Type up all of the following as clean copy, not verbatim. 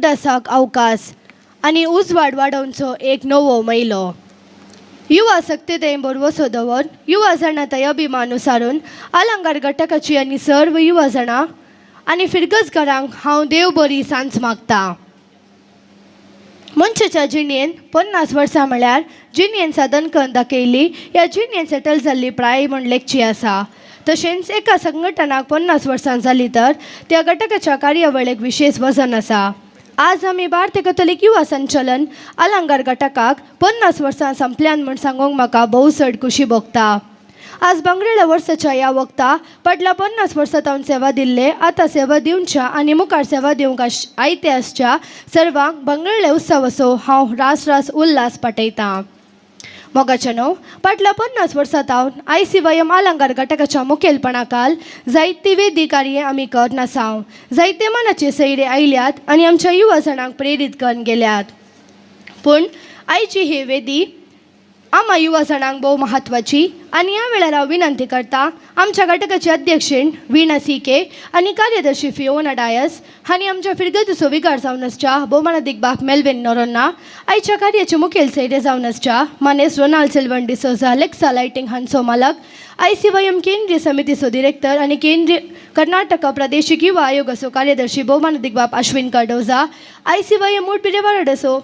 उडासाक अवकाश आनी उजवाड वाडोवचो एक नवो मैलो. युवा सक्तीतें बरोबर सोदवर युवा जाणांतय अभिमान सारून अलंकार घटकाची आनी सर्व युवा जाणां आनी फिरगजकारांक हांव देव बरी सांज मागता. मनशाच्या जिणेन 50 वर्सां म्हळ्यार जिणेन साधन करून दाखयली ह्या जिणेन सेटल जाल्ली प्राय म्हण लेखची आसा. तशेंच एका संघटनाक 50 वर्सां जाली तर त्या घटकाच्या कार्यावळीक विशेष वजन आसा. आज आमी भारतीय कथोलिक युवा संचलन अलंकार घटकाक 50 वर्सां संपल्यान म्हण सांगूंक म्हाका भोव चड खुशी भोगता. आज बांगडेल्या वर्साच्या ह्या वक्ता फाटल्या 50 वर्सां हांव सेवा दिल्ले, आतां सेवा दिवच्या आनी मुखार सेवा दिवंक आयते आसच्या सर्वांक बांगडेले उत्सव असो हांव रास उल्हास पाठयतां. मोगाच्या न्हू, फाटल्या 50 वर्सां हांव ICYM अलंकार घटकाच्या मुखेलपणाखाल जायती वेदी कार्ये आमी करन आसाव. जायते मनाचे सैरे आयल्यात आनी आमच्या युवा जाणांक प्रेरीत करून गेल्यात. पूण आयची ही वेदी आम्हा युवा जाणांक भोव म्हत्वाची आनी ह्या वेळार हांव विनंती करता आमच्या घटकाची अध्यक्षीण वीणा CK आनी कार्यदर्शी फिओना डायस हांणी आमच्या फिरगतीचो विकार जावन आसच्या भोवमानादीक बाप मेल्विन नोरोन्ना, आयच्या कार्याचे मुखेल सैरे जावन आसच्या मानेस रोनाल्ड सिल्वन डिसोजा, लेक्सा लायटिंग हांचो मालक, ICYM केंद्रीय समितीचो डिरेक्टर आनी केंद्रीय कर्नाटका प्रादेशीक युवा आयोगाचो कार्यदर्शी भोवमानादीक बाप अश्विन कार्डोजा, ICYM उडपी वाडाचो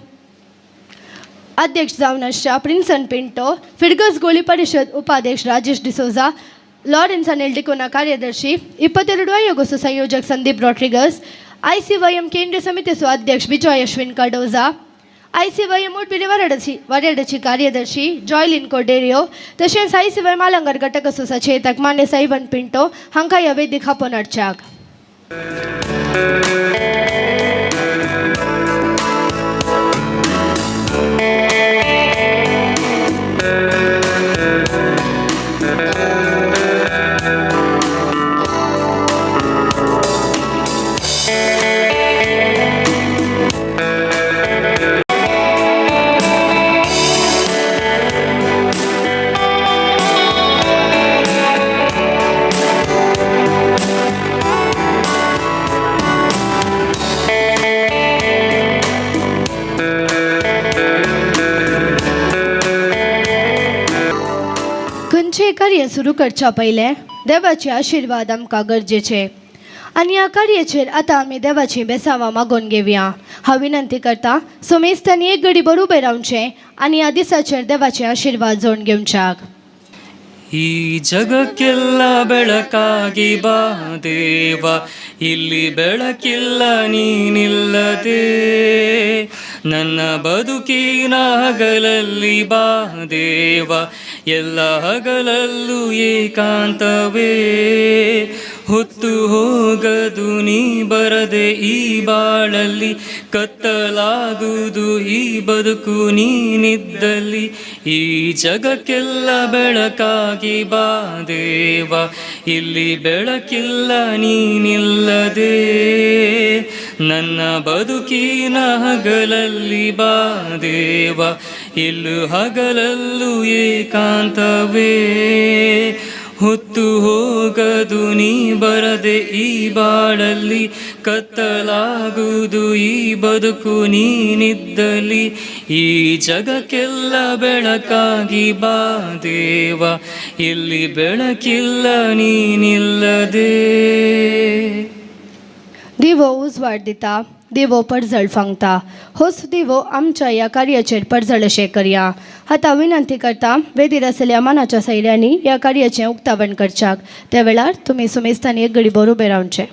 अध्यक्ष जावन आसच्या प्रिन्सन पिंटो, फिरगज गोळी परिषद उपाध्यक्ष राजेश डिसोजा, लॉरेन्स अनिल डिकोना कार्यदर्शी, 22 आयोगाचो संयोजक संदीप रॉड्रिगस, ICYM केंद्रीय समितीचो अध्यक्ष विजय अश्विन कार्डोजा, ICYM उडपी वाड्याची कार्यदर्शी जॉयलिन कोडेरियो, तशेंच ICYM अलंकार घटकाचो सचेतक माने सायवन पिंटो हांकां ह्या वेदीक आपोवन हाडच्याक. खंयचें कार्य सुरू करच्या पयलें देवाचे आशिर्वाद आमकां गरजेचे आनी ह्या कार्याचेर आतां आमी देवाची बेसावां मागून घेवया. हांव विनंती करता सोमेस्तांनी एक घडी बरोबर रावचें आनी ह्या दिसाचेर देवाचे आशिर्वाद जोडून घेवच्याक. ಈ ಜಗಕ್ಕೆಲ್ಲ ಬೆಳಕಾಗಿ ಬಾ ದೇವ, ಇಲ್ಲಿ ಬೆಳಕಿಲ್ಲ ನೀನಿಲ್ಲದೆ. ನನ್ನ ಬದುಕಿನ ಹಗಲಲ್ಲಿ ಬಾ ದೇವ, ಎಲ್ಲ ಹಗಲಲ್ಲೂ ಏಕಾಂತವೇ. ಹೊತ್ತು ಹೋಗದು ನೀ ಬರದೆ ಈ ಬಾಳಲ್ಲಿ, ಕತ್ತಲಾಗುವುದು ಈ ಬದುಕು ನೀನಿದ್ದಲ್ಲಿ. ಈ ಜಗಕ್ಕೆಲ್ಲ ಬೆಳಕಾಗಿ ಬಾ ದೇವ, ಇಲ್ಲಿ ಬೆಳಕಿಲ್ಲ ನೀನಿಲ್ಲದೆ. ನನ್ನ ಬದುಕಿನ ಹಗಲಲ್ಲಿ ಬಾ ದೇವ, ಇಲ್ಲೂ ಹಗಲಲ್ಲೂ ಏಕಾಂತವೇ. ಹೊತ್ತು ಹೋಗದು ನೀ ಬರದೆ ಈ ಬಾಳಲ್ಲಿ, ಕತ್ತಲಾಗುವುದು ಈ ಬದುಕು ನೀನಿದ್ದಲ್ಲಿ. ಈ ಜಗಕ್ಕೆಲ್ಲ ಬೆಳಕಾಗಿ ಬಾ ದೇವ, ಇಲ್ಲಿ ಬೆಳಕಿಲ್ಲ ನೀನಿಲ್ಲದೆ. दिवो उजवाड दिता, दिवो पडझड फांगता. होच दिवो आमच्या ह्या कार्याचेर पडझड अशें करया. आतां विनंती करता वेदीर आसलेल्या मनाच्या सैऱ्यांनी ह्या कार्याचें उक्तावण करच्याक. त्या वेळार तुमी सुमेस्तांनी एक घडी बरोबर रावचें.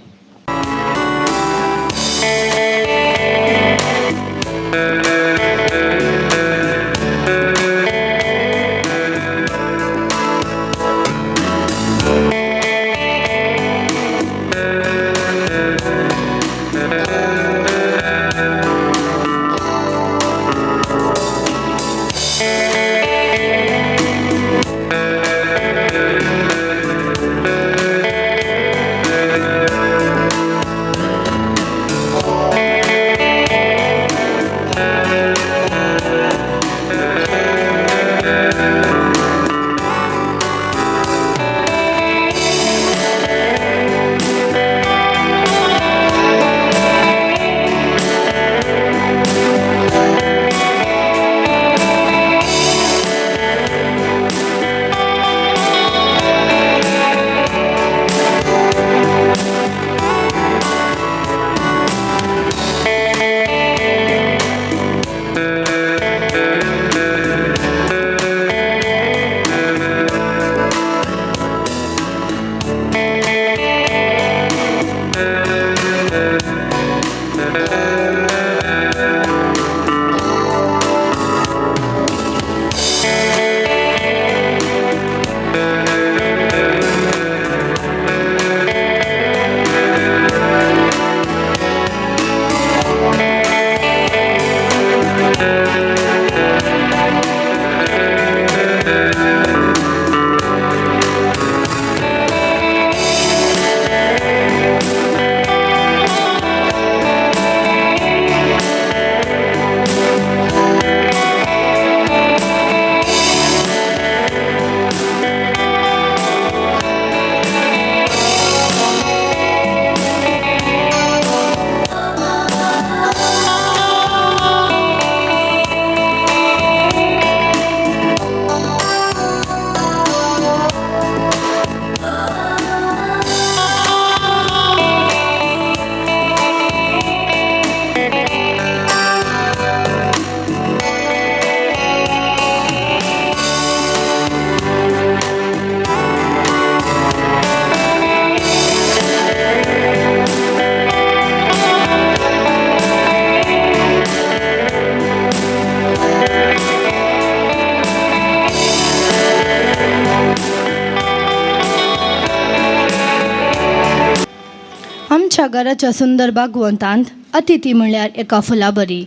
घराच्या सुंदर बागवंतांत अतिथी म्हणल्यार एका फुला बरी.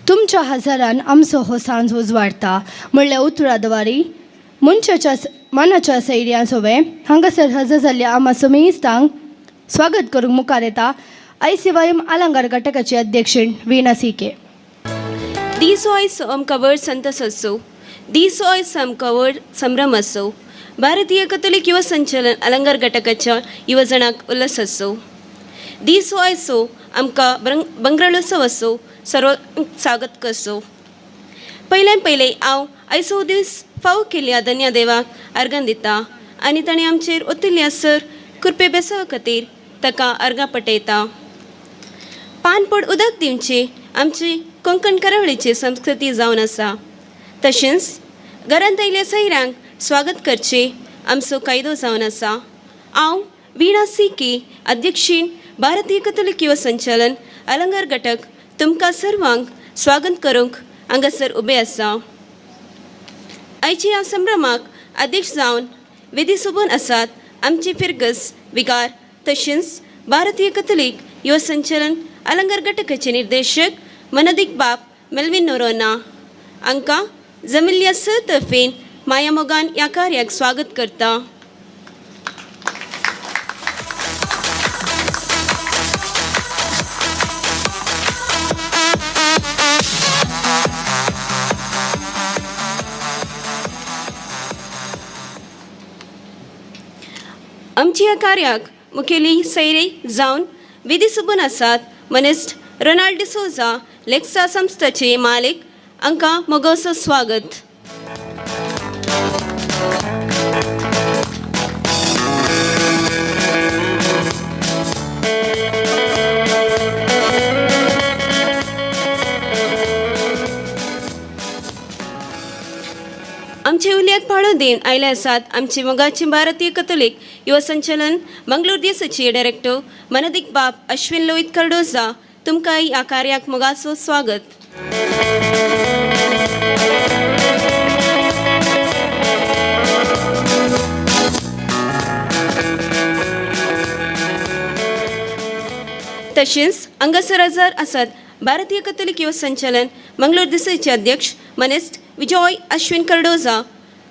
तुमच्या हजारान आमचो हो सांज उजवाडटा म्हणल्यार उतरादवारी मनाच्या सैर्यां सोवे हांगासर हजर जाल्ल्या आम्हा समेस्तांक स्वागत करूंक मुखार येता ICYM आलंगार घटकाची अध्यक्षीण वीणा सीके. दिसो आयज आमकां व्हड संतस आसो. दिसो आयज आमकां व्हड संभ्रम आसो. भारतीय कथोलिक युवा संचलन अलंगार घटकाच्या युवजणांक उल्हास आसो. दिसो आयजो आमकां बंगराळोत्सव आसो. सर्वांक स्वागत करचो. पयल्यान पयलें हांव आयचो दीस फावो केल्ल्या धन्य देवाक अर्गां दिता आनी ताणें आमचेर ओतिल्ल्या सर कृपे बेसवा खातीर ताका अर्गां पटयता. पानपड उदक दिवचें आमची कोंकण करावळीची संस्कृती जावन आसा. तशेंच घरांत आयिल्ल्या सैऱ्यांक स्वागत करचें आमचो कायदो जावन आसा. हांव वीणा सीके अध्यक्षीण भारतीय कथोलिक युवा संचलन अलंगार घटक तुमकां सर्वांक स्वागत करूंक हांगासर उबें आसा. आयच्या ह्या संभ्रमाक अध्यक्ष जावन विधी सोबून आसात आमचे फिरगस विकार तशेंच भारतीय कथोलिक युवा संचलन अलंगार घटकाचे निर्देशक मनदीक बाब मेल्विन नोरोना. हांकां जमिल्ल्या तर्फेन माया मोगान ह्या कार्याक स्वागत करता. आमच्या ह्या कार्याक मुखेली सैरे जावन विधी सोबून आसात मनिस्ट रोनाल्ड डिसोजा लेक्सा संस्थेचे मालीक. हांकां मोगाचो स्वागत. आमचे उल्लेख पाळो देवन आयले आसात आमचे मोगाचे भारतीय कथोलिक युवा संचलन मंगळूर दिसाचे डायरेक्टर मनदीक बाब अश्विन लोहित कार्डोजा. तुमकां ह्या कार्याक मोगाचो स्वागत. तशेंच हांगासर हजर आसात भारतीय कथोलिक युवा संचलन मंगळूर दिसाचे अध्यक्ष मनिस्ट विजय अश्विन कार्डोजा.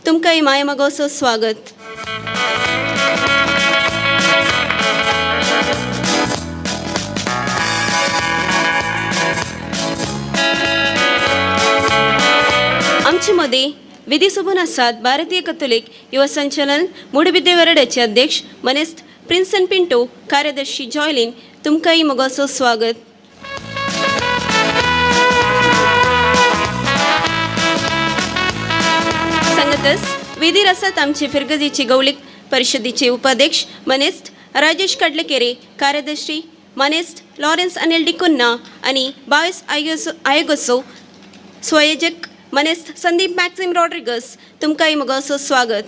तुमकां माया मोगाचो स्वागत. आमचे मदें विधी सोबून आसात भारतीय कथोलिक युवा संचलन मूडबिद्रे वर्डाचे अध्यक्ष मनिस्ट प्रिन्सन पिंटो कार्यदर्शी जॉयलीन. तुमकांय मोगाचो स्वागत. सांगतच विधीर आसात आमचे फिरगजीचे गवळीक परिशदेचे उपाध्यक्ष मनिस्ट राजेश कडलेकेरे कार्यदर्शी मनिस्ट लॉरेन्स अनिल डिकुन्ना आनी 22 आयोगाचो संयोजक मनिस्ट संदीप मॅक्सिम रॉड्रिगस. तुमकांय मोगाचो स्वागत.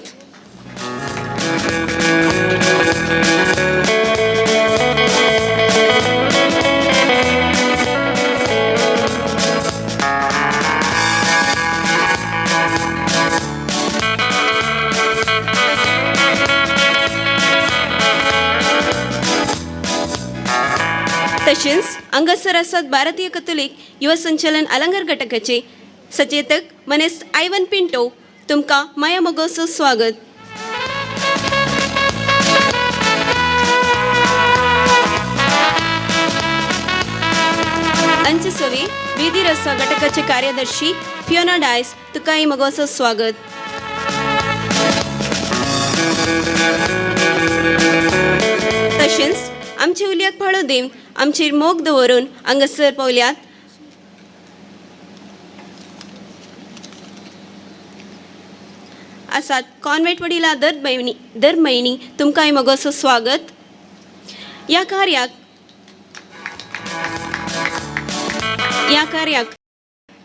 तशेंच हांगासर आसात भारतीय कथोलिक युवा संचलन अलंगार घटकाचे सचेतक मनिस्ट आयवन पिंटो. तुमकां माया मोगाचो स्वागत. अंचे सवे विधी रस्ता घटकाचे कार्यदर्शी फियोना डायस. तुकांय मोगाचो स्वागत. तशेंच आमचे उल्लेख पाळो देवन आमचेर मोग दवरून हांगासर पावल्यात आसात कॉन्व्हेंट वडिला दर म्हयनी. तुमकांय मोगाचो स्वागत. ह्या कार्याक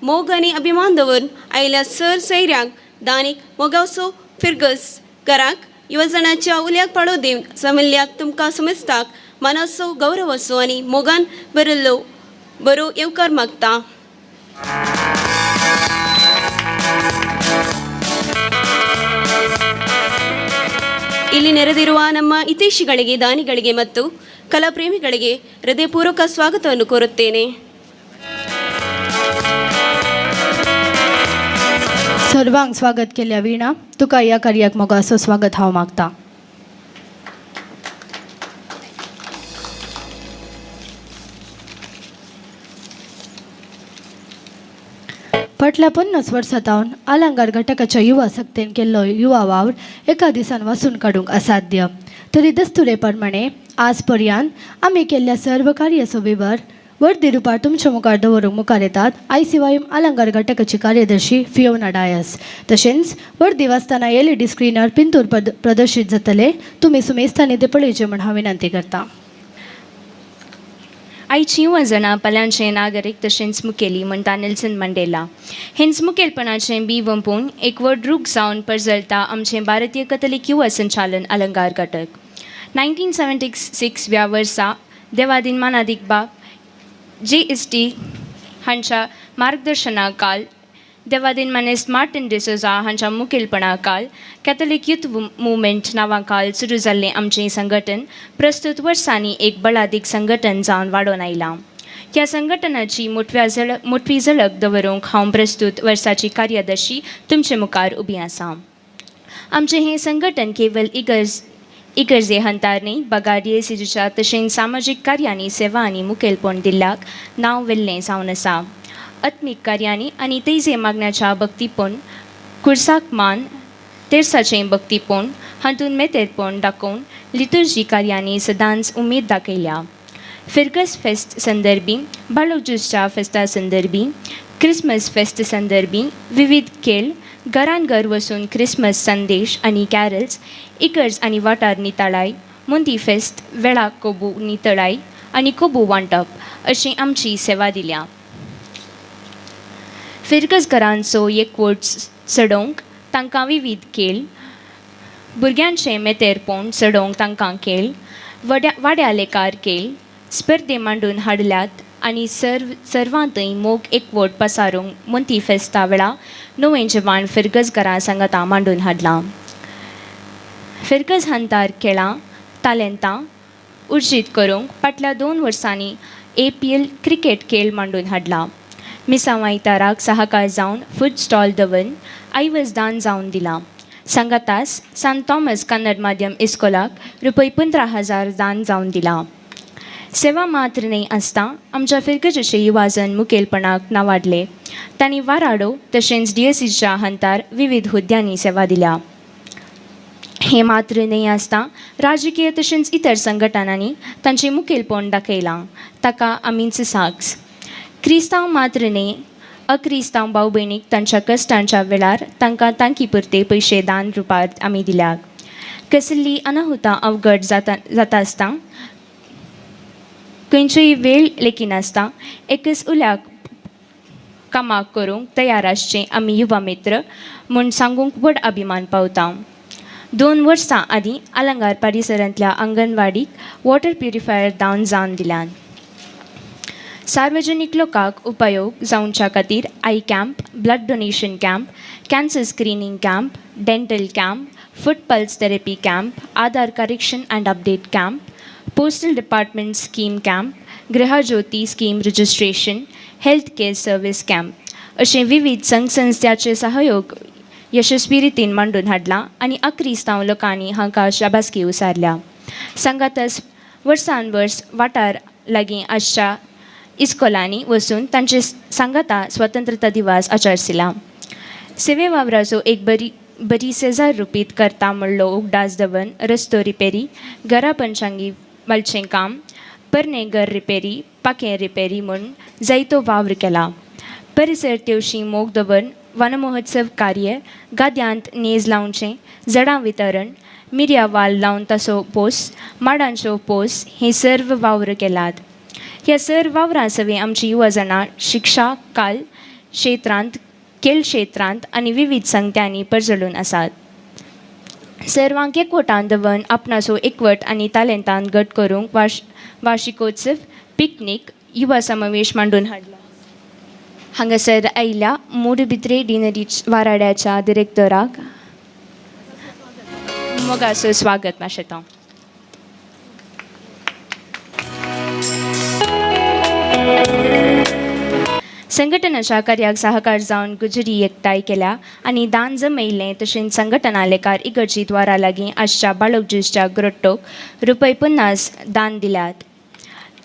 मोग आनी अभिमान दवरून आयल्या सर सैऱ्यांक दानीक मोगाचो फिरगस घराक युवजणाच्या उल्ल्याक पाळो देवन जमिल्ल्याक तुमकां समजताक मनाचो गौरव असो आनी मोगान भरिल्लो बरो येवकार मागता. ಇಲ್ಲಿ ನೆರೆದಿರುವ ನಮ್ಮ ಹಿತೈಷಿಗಳಿಗೆ, ದಾನಿಗಳಿಗೆ ಮತ್ತು ಕಲಾಪ್ರೇಮಿಗಳಿಗೆ ಹೃದಯಪೂರ್ವಕ ಸ್ವಾಗತವನ್ನು ಕೋರುತ್ತೇನೆ. सर्वांक स्वागत केल्या विणा. तुका या कार्याक मोगा असो स्वागत हांव मागता. फाटल्या 50 वर्सांतावन आलंगार घटकाच्या युवा सक्तीन केल्लो युवा वावर एका दिसान वाचून काडूंक असाध्य. तरी दस्तुरे प्रमाणे आज पर्यंत आमी केल्ल्या सर्व कार्याचो विवर वर्दी रुपार तुमच्या मुखार दवरूंक मुखार येतात ICYM आलंगार घटकाची कार्यदर्शी फियोना डायस. तशेंच वर्दी वाचताना LED स्क्रीनर पिंतूर प्रदर्शीत जातले. तुमी सुमेस्तांनी ते पळोवचे म्हण हांव विनंती करता. आयची युवा जाणां पल्यांचे नागरीक तशेंच मुखेली म्हणटा नेल्सन मंडेला. हेंच मुखेलपणाचें बी वंपून एक व्हड रूख जावन परजळटा आमचें भारतीय कथलिक युवा संचालन अलंकार घटक. 1976 ह्या वर्सा देवादीन मानादीक बाब JST हांच्या मार्गदर्शना काल देवादीन मानेस्त मार्टिन डिसोजा हांच्या मुखेलपणा काल कॅथलिक युथ मुवमेंट नांवा काल सुरू जाल्लें आमचें संघटन प्रस्तुत वर्सांनी एक बळादीक संघटन जावन वाडोवन आयलां. ह्या संघटनाची मोठवी झलक दवरूंक हांव प्रस्तुत वर्साची कार्यदर्शी तुमचे मुखार उबी आसां. आमचें हें संघटन केवळ इगर्जे हंतार न्ही, बगा DSCच्या तशेंच सामाजीक कार्यांनी सेवा आनी मुखेलपण दिल्ल्याक नांव वेल्लें जावन आसा. आत्मीक कार्यांनी आनी तेजे मागण्याच्या भक्तीपण, कुर्साक मान, तेर्साचें भक्तीपण हातूंत मेतेरपण दाखोवन लिटर्जी कार्यांनी सदांच उमेद दाखयल्या. फिरगस फेस्त संदर्भी, बाळक ज्यूसच्या फेस्ता संदर्भी, क्रिसमस फेस्त संदर्भी विविध खेळ, घरान घर वचून क्रिसमस संदेश आनी कॅरल्स, इगर्ज आनी वाठार नितळाय, मुंदी फेस्त, वेळा कोबू नितळाय आनी कोबू वांटप अशी आमची सेवा दिल्या. फिरगस घरांचो एकवट चडोवंक तांकां विविध खेळ, भुरग्यांचें मेतेरपण चडोवंक तांकां खेळ, वाड्यालेकार खेळ, स्पर्धे मांडून हाडल्यात आनी सर्वांतय मोग एकवट पसारूंक मुंती फेस्ता वेळा नवें जेवण फिरगस घरां सांगाता मांडून हाडलां. फिरगस हंतार खेळां तालेंतां उर्जीत करूंक फाटल्या 2 वर्सांनी APL क्रिकेट खेळ मांडून हाडला. मिसांव आयताराक सहकार जावन फूड स्टॉल दवरून आयवज दान जावन दिला. सांगातास सान थॉमस कन्नड माध्यम इस्कोलाक ₹15,000 दान जावन दिला. सेवा मात्र न्ही आसता आमच्या फिरगजेचे युवाजन मुखेलपणाक नावाडले. तांणी वाराडो तशेंच DSCच्या हंतार विविध हुद्यांनी सेवा दिल्या. हे मात्र न्ही आसता राजकीय तशेंच इतर संघटनांनी तांचें मुखेलपण दाखयलां. ताका आमी साक्स. क्रिस्तांव मात्र न्ही अक्रिस्तांव भाव भयणीक तांच्या कश्टांच्या वेळार तांकां तांकी पुरते पयशे दान रुपार आमी दिल्यात. कसली अनाहुतां अवघड जाता आसता खंयचीय वेळ लेगीत आसता एकच उल्याक कामाक करूंक तयार आसचें आमी युवा मित्र म्हूण सांगूंक व्हड अभिमान पावता. 2 वर्सां आदीं आलंगार परिसरांतल्या आंगणवाडीक वॉटर प्युरिफायर दान जावन दिल्यान. सार्वजनीक लोकांक उपयोग जावच्या खातीर eye camp, blood donation camp, cancer screening camp, dental camp, food pulse therapy camp, Aadhaar correction and update camp, postal department scheme camp, Gruhajyoti scheme registration, health care service camp अशें विविध संस्थांचे सहयोग यशस्वी रितीन मांडून हाडला आनी अक्रिस्तांव लोकांनी हांकां शाबासकी उसारल्या. सांगातच वर्सान वर्स वाठार लागीं आसच्या इस्कोलांनी वचून तांचे सांगाता स्वतंत्रता दिवस आचरसिला. सेवे वावराचो एक बरी सेजार रुपीत करता म्हणलो उगडास दवन रस्तो रिपेरी, घरा पंचांगी वालचें काम, परने घर रिपेरी, पाखें रिपेरी म्हूण जायतो वावर केला. परिसर तेवशी मोग दवन वनमहोत्सव कार्य, गाद्यांत नेज लावचें, झाडां वितरण, मिरया वाल लावन ताचो पोस, माडांच्यो पोस हे सर्व वावर केलात. ह्या सर्व वावरां सवे आमची युवा जाणां शिक्षा, काल क्षेत्रांत, खेळ क्षेत्रांत आनी विविध संघांनी परजळून आसात. सर्वांक एकवटान दवन आपणाचो एकवट आनी तालेंतान गट करूंक वार्षिकोत्सव, पिकनीक, युवा समावेश मांडून हाडला. हांगासर आयिल्ल्या मूडबिद्रे डिनरी वाराड्याच्या डिरेक्टराक मोगासो स्वागत माशेतां. संघटनाच्या कार्याक सहकार जावन गुजरी एकठांय केल्या आनी दान जमयलें तशेंच संघटनालेकार इगर्जी द्वारा लागीं आजच्या बाळक ज्यूसच्या ग्रोट्टोक ₹50 दान दिल्यात.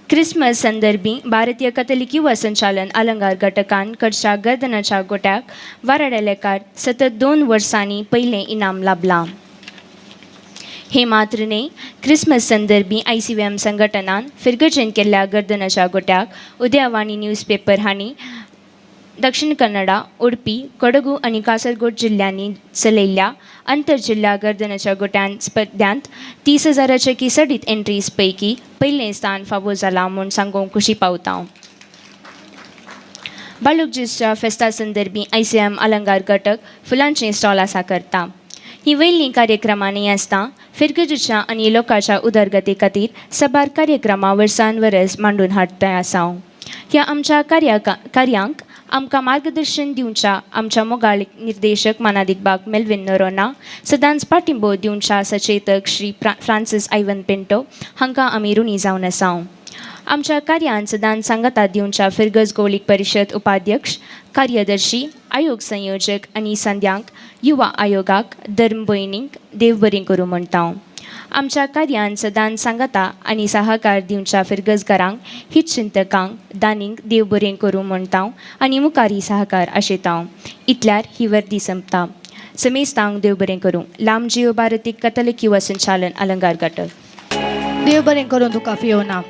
क्रिसमस संदर्भी भारतीय कथोलिक युवा संचालन अलंकार घटकान कडच्या गर्दनाच्या गोट्याक वाराडेलेकार सतत 2 वर्सांनी पयलें इनाम लाभलां. हे मात्र न्ही, क्रिसमस संदर्भी ICVM संघटनान फिरगजेन केल्ल्या गर्दनाच्या गोट्याक उदयवाणी न्यूजपेपर हांणी दक्षिण कन्नडा, उडपी, कोडगू आनी कासरगोड जिल्ल्यांनी चलयल्ल्या आंतरजिल्ल्या गर्दनाच्या गोट्यां स्पर्धांत 30,000चे किसडीत एंट्रीज पैकी पयलें स्थान फावो जालां म्हूण सांगूंक खुशी पावता. बाळक ज्यूसच्या फेस्ता संदर्भी ICM अलंकार घटक फुलांचें स्टॉल आसा करता. ही वयलीं कार्यक्रमांनी आसता फिरगजेच्या आनी लोकांच्या उदरगती खातीर सबार कार्यक्रमां वर्सान वरस मांडून हाडटा आसा. ह्या आमच्या कार्यांक आमकां मार्गदर्शन दिवच्या आमच्या मोगाळ निर्देशक मानादिकबाग मेल्विन नोरोना, सदांच पाठिंबो दिवच्या सचेतक श्री फ्रांसीस आयवन पिंटो हांकां आमी ऋणी जावन आसा. आमच्या कार्यांत सदांच सांगाता दिवच्या फिरगज गोळीक परिशद उपाध्यक्ष, कार्यदर्शी, आयोग संयोजक आनी संध्यांक युवा आयोगाक धर्म भयणींक देव बरें करूं म्हणटा. आमच्या कार्यांत सदांच सांगाता आनी सहकार दिवच्या फिरगजकारांक, हितचिंतकांक, दानींक देव बरें करूं म्हणटा आनी मुखारी सहकार आशेता. इतल्यार ही वर्दी संपता. समेस्तांक देव बरें करूं. लांब जियो भारतीक कथोलिक युवा संचालन अलंकार घटक. देव बरें करून तुका फियोना.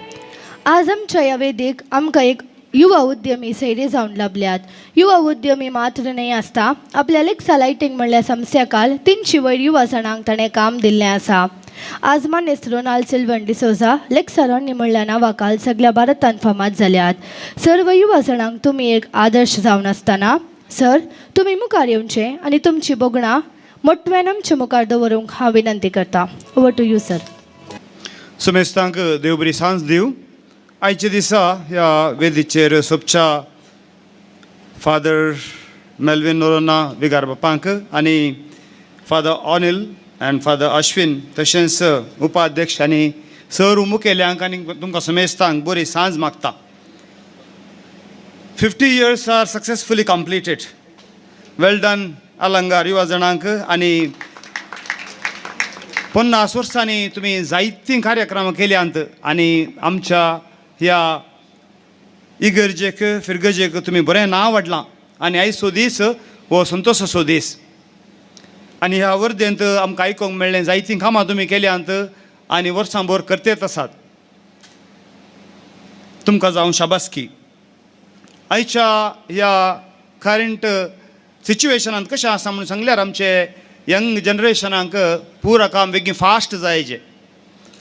आज आमच्या ह्या वेदेक आमकां एक युवा उद्यमी सैरे जावन लाभल्यात. युवा उद्यमी मात्र न्ही आसता, आपल्या लेक्सा लायटिंग म्हणल्या संस्थेकाल 300 वयर युवा जाणांक ताणें काम दिल्लें आसा. आज मानेस्त रोनाल्ड सिल्वन डिसोजा लेक्सा रॉनी म्हणल्या नांवाखाल सगळ्या भारतांत फामाद जाल्यात. सर्व युवा जाणांक तुमी एक आदर्श जावन आसतना सर तुमी मुखार येवचें आनी तुमची बोगणां मोठ्यान आमच्या मुखार दवरूंक हांव विनंती करता. Over to you sir. समेस्तांक देव बरी सांज दिवं. आयचे दिसा ह्या वेदीचेर सोबच्या फादर मेल्विन नोरोना विगार बापांक आनी फादर ऑनिल एंड फादर अश्विन तशेंच उपाध्यक्ष आनी सर मुखेल्यांक आनी तुमकां समेस्तांक बरी सांज मागता. 50 years आर सक्सेसफुली कंप्लिटेड. वेल डन अलंकार युवा जाणांक. आनी 50 वर्सांनी तुमी जायतीं कार्यक्रमां केल्यांत आनी आमच्या ह्या इगर्जेक फिरगजेक तुमी बरें नांव हाडलां. आनी आयचो दीस हो संतोशाचो दीस. आनी ह्या वर्देंत आमकां आयकूंक मेळ्ळें जायतीं कामां तुमी केल्यांत आनी वर्सां भर करतेत आसात. तुमकां जावं शाबासकी. आयच्या ह्या करंट सिच्युएशनांत कशें आसा म्हूण सांगल्यार आमचे यंग जनरेशनाक पुरा काम बेगीन फास्ट जायचें.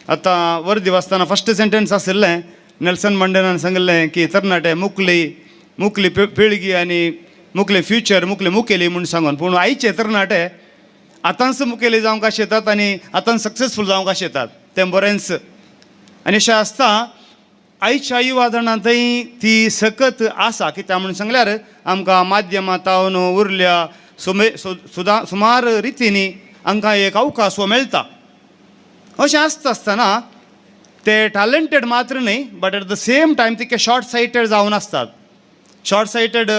आतां वर्दी वाचतना फस्ट सेंटेन्स आशिल्लें नेल्सन मंडेलान सांगलें की तरणाटे मुखली पिळगी आनी मुखलें फ्युचर मुखलें मुखेली म्हूण सांगून. पूण आयचे तरणाटे आतांच मुखेली जावंक आशेतात आनी आतांच सक्सेसफूल जावंक आशेतात. तें बरेंच. आनी अशें आसता आयच्या युवा जाणांतय ती सकत आसा. कित्याक म्हूण सांगल्यार आमकां माध्यमांतावन उरल्या सुमार रितींनी आमकां एक अवकाश हो मेळटा. अशें आसता आसतना ते टॅलंटेड मात्र न्ही, but at the same time तिके शॉर्ट सायटेड जावन आसतात. शॉर्ट सायटेड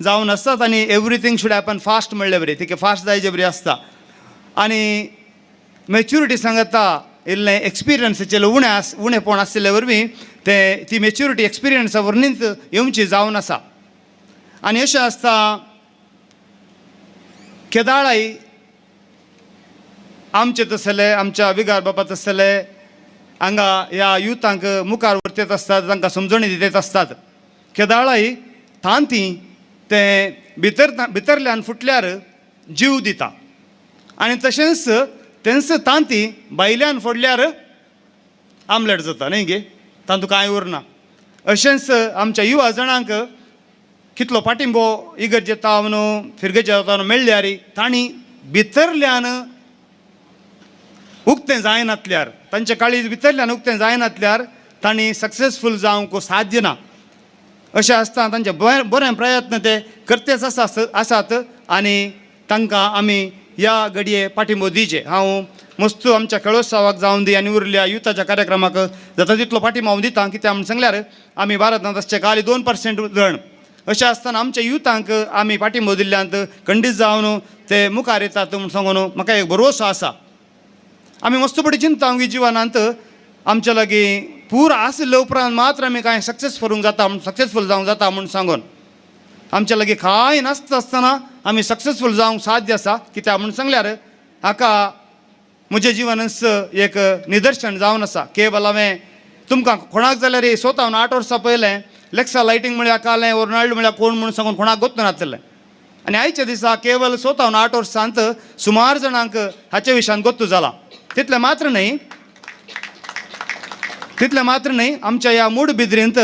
जावन आसतात आनी एवरीथींग शूड हॅपन फास्ट म्हणलें बरें. तिके फास्ट जायचें बरें आसता. आनी मॅच्युरिटी सांगता इल्लें एक्सपिरियन्साचें उणेपण आशिल्ले वरवीं ती मॅच्युरिटी एक्सपिरियन्सा वरवींच येवची जावन आसा. आनी अशें आसता केदाळाय आमचे तसले आमच्या विगार बाबा तसले हांगा ह्या युथांक मुखार व्हरतेत आसतात, तांकां समजणी दितेत आसतात. केदाळाय तांती ते भितरल्यान फुटल्यार जीव दिता आनी तशेंच तेंच तांती भायल्यान फोडल्यार आमलेट जाता न्ही गे. तातूंत कांय उरना. अशेंच आमच्या युवा जाणांक कितलो पाठिंबो इगर्जेतावन फिरगजेतावन मेळ्ळ्यार तांणी भितरल्यान उक्तें जायनातल्यार तांचे काळीज भितरल्यान उक्तें जायनातल्यार तांणी सक्सेसफूल जावंक साध्य ना. अशें आसता तांचे बरें प्रयत्न ते करतेच आसात आनी तांकां आमी ह्या घडये पाठिंबो दिवचे. हांव मस्त आमच्या खेळोत्सवाक जावन दी आनी उरल्या युथाच्या कार्यक्रमाक जाता तितलो पाठिंबो हांव दिता कित्याक म्हण सांगल्यार आमी भारतांत असचे खाली 2% जण अशें आसतना आमच्या युथांक आमी पाठिंबो दिल्ल्यांत खंडीत जावन ते मुखार येतात म्हूण सांगून म्हाका एक भरवोसो आसा. आमी मस्त बडी चिंता की जिवनांत आमच्या लागीं पूर आसले उपरांत मात्र आमी कांय सक्सेसफूल जावंक जाता म्हूण सांगून आमच्या लागीं कांय नासता आसतना आमी सक्सेसफूल जावंक साध्य आसा. कित्याक म्हूण सांगल्यार हाका म्हजें जिवनांत एक निदर्शन जावन आसा. केवळ हांवें तुमकां कोणाक जाल्यार स्वता 8 वर्सां पयलें लेक्सा लायटींग म्हळ्यार कालें रोनाल्डो म्हळ्यार कोण म्हूण सांगून कोणाक गोत्तून नासलें आनी आयच्या दिसा केवळ स्वता 8 वर्सांत सुमार जाणांक हाचे विशयान गोत्तू जाला. तितलें मात्र न्ही आमच्या ह्या मूडबिद्रींत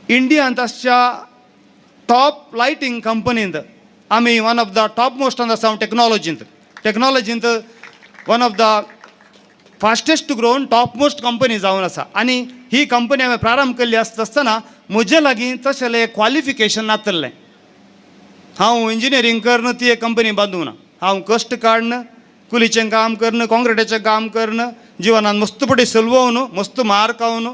इंडियांत आसच्या टॉप लायटींग कंपनींत आमी one of the top most आसा टॅक्नॉलॉजींत one of the fastest growing top most company जावन आसा. आनी ही कंपनी हांवें प्रारंभ केल्ली आसतना म्हजे लागीं तशें क्वॉलिफिकेशन नासलें. हांव इंजिनियरींग करन ती एक कंपनी बांदूंक ना. हांव कश्ट काडन कुलीचें काम करन काँक्रिटाचें काम करन जिवनांत मस्त बडी सलवून मस्त मार्क खावन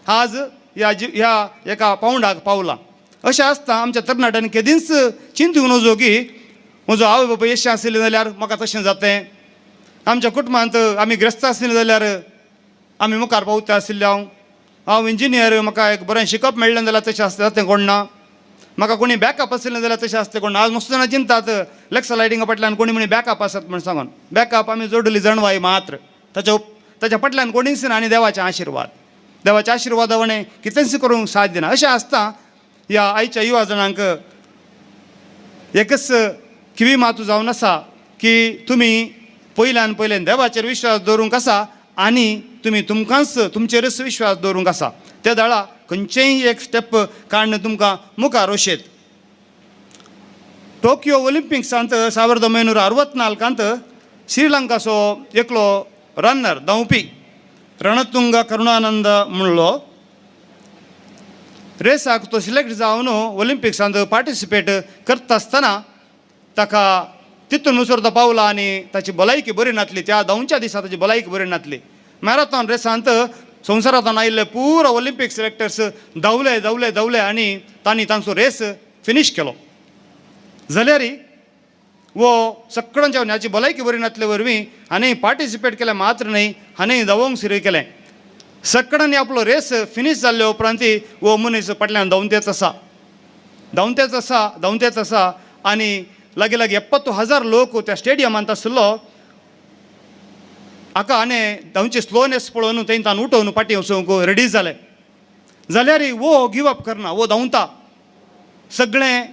आज ह्या एका पावंडाक पावलां. अशें आसता आमच्या तरणाट्यांनी केदींच चिंतूंक नजो की म्हजो आवय बापूय यश आसलें जाल्यार म्हाका तशें जातें. आमच्या कुटुंबांत आमी ग्रस्त आसलें जाल्यार आमी मुखार पावता आशिल्ले. हांव इंजिनियर म्हाका एक बरें शिकप मेळ्ळें जाल्यार तशें आसता तें कोण ना. म्हाका कोणी बॅकअप आसलें जाल्यार तशें आसता कोण ना. आज मस्त जाणां चिंतात लेक्सा लायटिंगा फाटल्यान कोणी म्हणी बॅकअप आसात म्हण सांगून. बॅकअप आमी जोडली जणवाय मात्र ताच्या फाटल्यान कोणीच ना आनी देवाचें आशिर्वादा वणें कितेंच करूंक साध्य ना. अशें आसता ह्या आयच्या युवा जाणांक एकच किवी मातू जावन आसा की तुमी पयल्यान देवाचेर विश्वास दवरूंक आसा आनी तुमी तुमकांच तुमचेरच विश्वास दवरूंक आसा. त्या दाळा खंयचेय एक स्टेप काडन तुमकां मुखार वशेत. टोकियो ऑलिंपिक्सांत 1964 श्रीलंकाचो एकलो रनर धांवपी रणतुंग करुणानंद म्हणलो रेसाक तो सिलेक्ट जावन ऑलिंपिक्सांत पार्टिसिपेट करता आसतना ताका तितून उसरतो पावला आनी ताची भलायकी बरी नासली. त्या धांवच्या दिसा ताची भलायकी बरी नासली. मॅरेथॉन रेसांत संवसारांतल्यान आयिल्ले पुरो ऑलिंपीक सिलेक्टर्स धांवले आनी तांणी तांचो रेस फिनीश केलो. जाल्यार वो सगळ्यांच्या हाची भलायकी बरी नासले वरवीं हाणें पार्टिसिपेट केलें मात्र न्ही हाणें धांवोंक सुरू केलें. सगळ्यांनी आपलो रेस फिनीश जाल्ले उपरांत वो मनीस फाटल्यान धांवतेच आसा आनी लागीं 70,000 लोक त्या स्टेडियमांत आसलो. हाका हाणें धांवची स्लोनेस पळोवन तांकां उठोवन फाटीं वचूंक रेडी जाले. जाल्यार वो गिव अप करना. वो धांवता. सगळें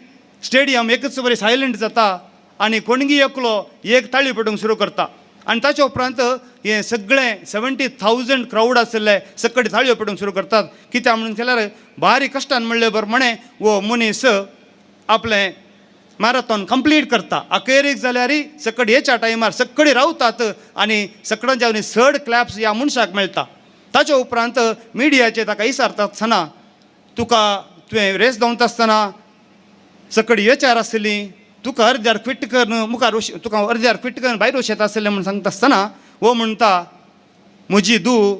स्टेडियम एकच बरें सायलंट जाता आनी कोणगी एकलो एक ताळी पडूंक सुरू करता. आनी ताच्या उपरांत हे सगळें 70,000 क्रावड आसले सकट थाळयो पडूंक सुरू करतात. कित्याक म्हणून केल्यार भारी कश्टान म्हणले बरें वो मनीस आपलें मॅरेथॉन कंप्लीट करता. अखेरीक जाल्यार सकट हेच्या टायमार सकडी रावतात आनी सकळ्यांच्या चड क्लॅप्स ह्या मनशाक मेळटा. ताच्या उपरांत मिडियाचे ताका विचारता आसतना तुवें रेस धांवता आसतना सकडी हेच्यार आसली तुका अर्द्यार क्विट कर मुखार तुका अर्द्यार क्विट कर भायर वचत आसलें म्हूण सांगता आसतना वो म्हणटा म्हजी धूव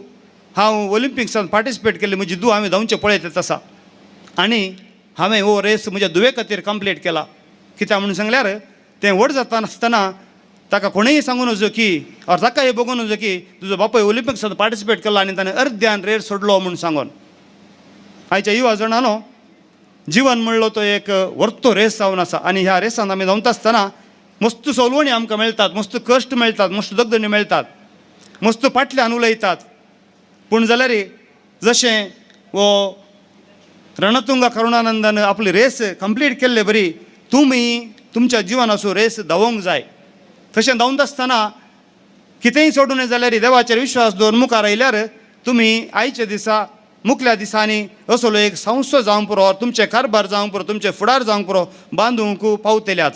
हांव ऑलिंपिक्सांत पार्टिसिपेट केल्ली म्हजी धूव हांवें धांवचें पळयत आसा आनी हांवें हो रेस म्हज्या धुवे खातीर कंप्लीट केला. कित्याक म्हणून सांगल्यार तें व्हड जाता आसतना ताका कोणेंय सांगून नजो की और ताका हे बघून नजो की तुजो बापूय ऑलिंपिक्सांत पार्टिसिपेट केला आनी ताणें अर्द्यान रेस सोडलो म्हूण सांगून. आयच्या युवा जाणांनो जीवन म्हणलो तो एक वर्तो रेस जावन आसा आनी ह्या रेसांत आमी धांवता आसतना मस्त सोलवणी आमकां मेळटात, मस्त कश्ट मेळटात, मस्त दगदणी मेळटात, मस्त फाटल्यान उलयतात. पूण जाल्यार जशें वो रणतुंग करुणानंदान आपली रेस कंप्लीट केल्ले बरी तुमी तुमच्या जिवनाचो रेस धांवोंक जाय. तशें धांवता आसतना कितेंय सोडूं नये जाल्यार देवाचेर विश्वास दवरून मुखार आयल्यार तुमी आयच्या दिसा मुखल्या दिसांनी असलो एक संस्था जावंक पुरो तुमचे कारभार जावंक पुरो तुमचे फुडार जावंक पुरो बांदूंक पावतल्यात.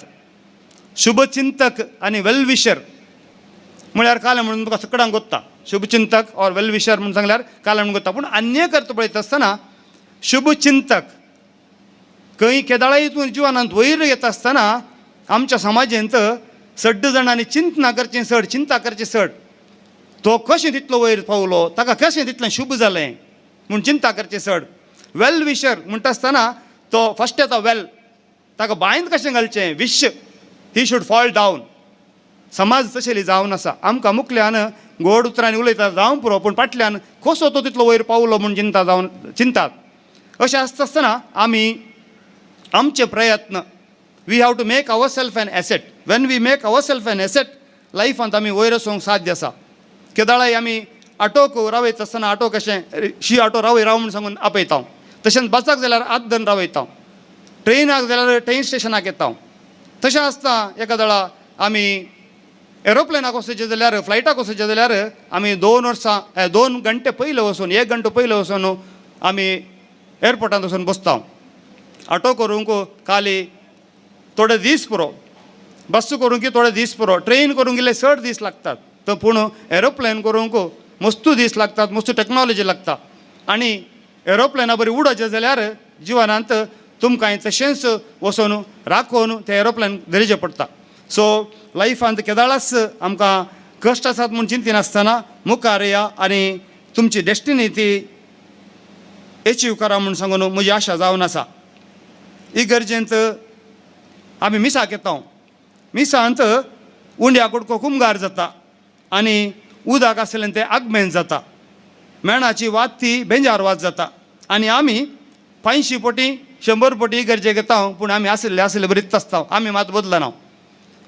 शुभचिंतक आनी वेलविशर म्हळ्यार काले म्हणून तुका सकडांक गोत्ता. शुभचिंतक और वेलविशर म्हणून सांगल्यार काले म्हणून गोत्ता. पूण अन्य अर्थ पळयता आसतना शुभचिंतक खंय केदाळा जिवनांत वयर येता आसतना आमच्या समाजांत सड्ड जाणांनी चिंतना करचें चड चिंता करचें चड तो कशें तितलो वयर पावलो ताका कशें तितलें शुभ जालें म्हूण चिंता करचें चड वेल विशर म्हणटा आसतना तो फस्ट येता वेल ताका बांयंत कशें घालचें wish he should fall down समाज तशें जावन आसा आमकां मुखल्यान गोड उतरांनी उलयता जावं पुरो पूण फाटल्यान कसो तो तितलो वयर पावलो म्हूण चिंतात अशें आसता आसतना आमी आमचे प्रयत्न we have to make our self an asset when we make our self an asset लायफांत आमी वयर वचूंक साध्य आसा केदाळाय आमी ऑटोक रावयता आसतना ऑटो कशें शी ऑटो रावय राव म्हूण सांगून आपयता तशेंच बसाक जाल्यार आत धरून रावयता ट्रेनाक जाल्यार ट्रेन स्टेशनाक येता तशें आसता एका दाळा आमी एरोप्लेनाक वचचें जाल्यार फ्लायटाक वचचें जाल्यार आमी 2 घंटे पयलीं वचून 1 घंटो पयलीं वचून आमी एअरपोर्टांत वचून बसता ऑटो करूंक खाली थोडे दीस पुरो बस करूंक थोडे दीस पुरो ट्रेन करूंक गेले चड दीस लागतात तर पूण एरोप्लेन करूंक मस्तू दीस लागतात मस्तू टॅक्नॉलॉजी लागता आनी एरोप्लेना बरी उडोवचें जाल्यार जिवनांत तुमकां तशेंच वचून राखून तें एरोप्लेन धरिचें पडटा सो लायफांत केदाळाच आमकां कश्ट आसात म्हूण चिंतिनासतना मुखार या आनी तुमची डेस्टिनी ती एचीव करा म्हूण सांगून म्हजी आशा जावन आसा इगर्जेंत आमी मिसाक येता मिसांत उंड्या कुडको कुमगार जाता आनी उदक आसलें तें आगमेन जाता मेणाची वात ती बेंजार वात जाता आनी आमी 50 पटी 100 पटी इगर्जेक येता पूण आमी आसले बरीच आसता आमी मात बदलना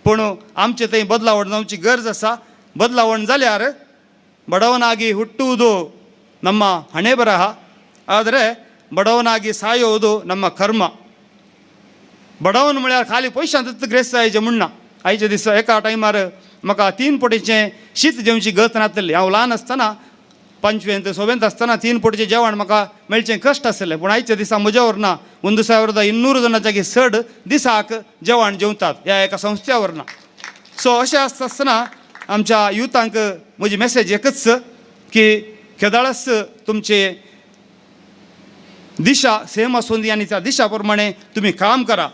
पूण आमचे थंय बदलावण जावची गरज आसा बदलावण जाल्यार बडवनागी ಹುಟ್ಟುವುದು ನಮ್ಮ ಹಣೆ ಬರಹ ಆದರೆ ಬಡವನಾಗಿ ಸಾಯೋದು ನಮ್ಮ ಕರ್ಮ बडवण म्हळ्यार खाली पयशांतच ग्रेस्त जायचें म्हणना आयचे दिसा एका टायमार म्हाका 3 पटीचें शीत जेवची गत नासलें हांव ल्हान आसतना 5वेंत 6वेंत आसतना 3 पटीचें जेवण म्हाका मेळचें कश्ट आसलें पूण आयच्या दिसा म्हज्या वरना 1200 जणांच्या चड दिसाक जेवण जेवतात ह्या एका संस्थ्या वरना सो अशें आसता आसतना आमच्या युथांक म्हजी मॅसेज एकच की केदाळस तुमचे दिशा सेम आसून दी आनी त्या दिशा प्रमाणे तुमी काम करा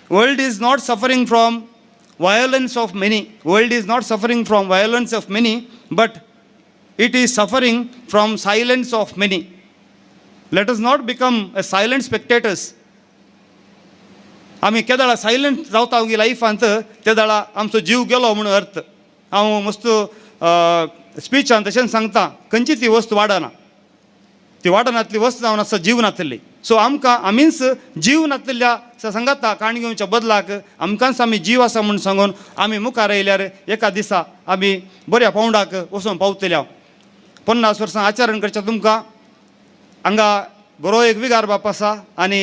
world is not suffering from violence of many world is not suffering from violence of many but it is suffering from silence of many let us not become a silent spectators आमी केदाळा silent जावता आमगे लायफांत त्या दाळा आमचो जीव गेलो म्हणून अर्थ हांव मस्त स्पीचान तशेंच सांगता खंयची ती वस्त वाडना ती वाडनातली वस्त जावन आसा जीवनातली सो आमकां आमीच जीवनातल्या सांगाता काण घेवच्या बदलाक आमकांच आमी जीव आसा म्हूण सांगून आमी मुखार येयल्यार एका दिसा आमी बऱ्या पावंडाक वचून पावतले 50 वर्सां आचरण करच्या तुमकां हांगा बरो एक विगार बाप आसा आनी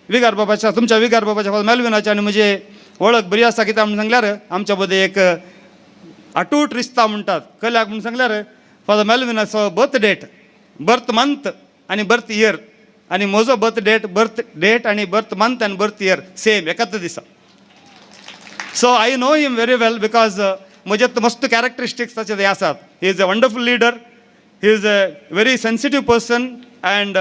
विगार बाबाच्या तुमच्या विगार बाबाच्या फादर मेल्विनाच्या आनी म्हजे वळख बरी आसा कित्याक म्हूण सांगल्यार आमच्या मदें एक अटूट रिश्ता म्हणटात कल्याक म्हूण सांगल्यार फादर मेल्विनाचो बर्थ मंथ आनी बर्थ इयर आनी म्हजो बर्थ डेट आनी बर्थ मंथ आनी बर्थ इयर सेम एकाच दिसा so I know him very well because म्हजे मस्त कॅरेक्टरिस्टिक्स ताचे ते आसात he is a wonderful leader he is a very sensitive person and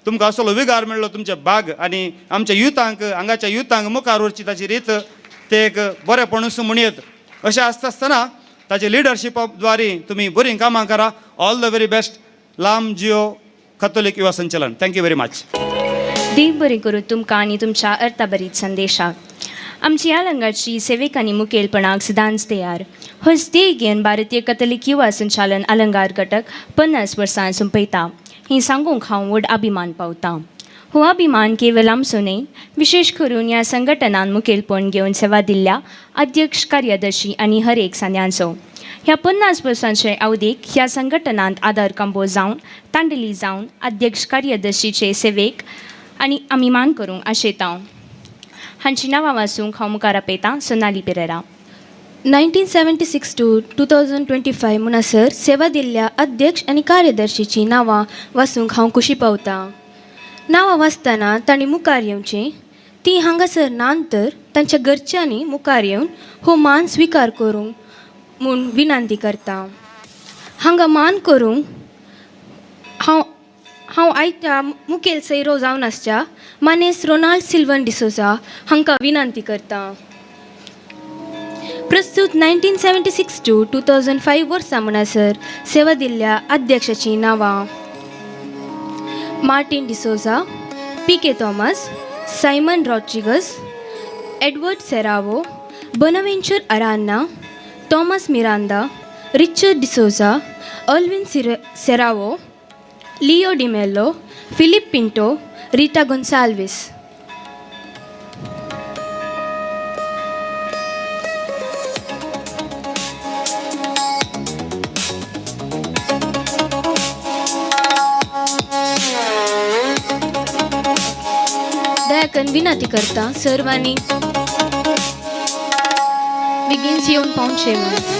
तुमकां असलो विगार मेळ्ळो तुमचे बाग आनी आमच्या युथांक हांगाच्या युथांक मुखार व्हरची ताची रीत ते एक बरेपणूच म्हणयत अशें आसता आसतना ताचे लिडरशिपा द्वारे तुमी बरीं कामां करा ऑल द व्हेरी बेस्ट लांब जिओ कॅथोलिक युवा संचलन थँक्यू व्हेरी मच देव बरें करूं तुमकां आनी तुमच्या अर्थभरीत संदेशाक आमची ह्या लंगाची सेवेक आनी मुखेलपणाक सदांच तयार हज ते घेवन भारतीय कॅथोलिक युवा संचालन अलंगार घटक 50 वर्सां सोंपयता हें सांगूंक हांव व्हड अभिमान पावतां हो अभिमान केवळ आमचो न्ही विशेष करून ह्या संघटनान मुखेलपण घेवन सेवा दिल्ल्या अध्यक्ष कार्यदर्शी आनी हर एक सान्यांचो ह्या 50 वर्सांचे अवधीक ह्या संघटनांत आदार कंबो जावन तांडली जावन अध्यक्ष कार्यदर्शीचे सेवेक आनी आमी मान करूंक आशेता हांची नांवां वाचूंक हांव मुखार आपयतां सोनाली पेरेरा 1976 to 2025 म्हणसर सेवा दिल्ल्या अध्यक्ष आनी कार्यदर्शीची नांवां वाचूंक हांव खुशी पावतां नांवां वाचतना तांणी मुखार येवचें ती हांगासर नांतर तांच्या घरच्यांनी मुखार येवन हो मान स्विकार करूंक म्हूण विनंती करता हांगा मान करूंक हांव आयच्या मुखेल सैरो जावन आसच्या मानेस रोनाल्ड सिल्वन डिसोजा हांकां विनंती करता प्रस्तुत 1976 to 2005 वर्सां म्हणसर सेवा दिल्ल्या अध्यक्षाची नांवां Martin D'Souza, P K. Thomas, Simon Rodrigues, Edward Serrao, Bonaventure Aranha, Thomas Miranda, Richard D'Souza, Alvin Serrao, Leo D'Mello, Philip Pinto, Rita Gonsalves. दयाकन विनंती करता सर्वांनी बेगीन येऊन पावचे म्हणून.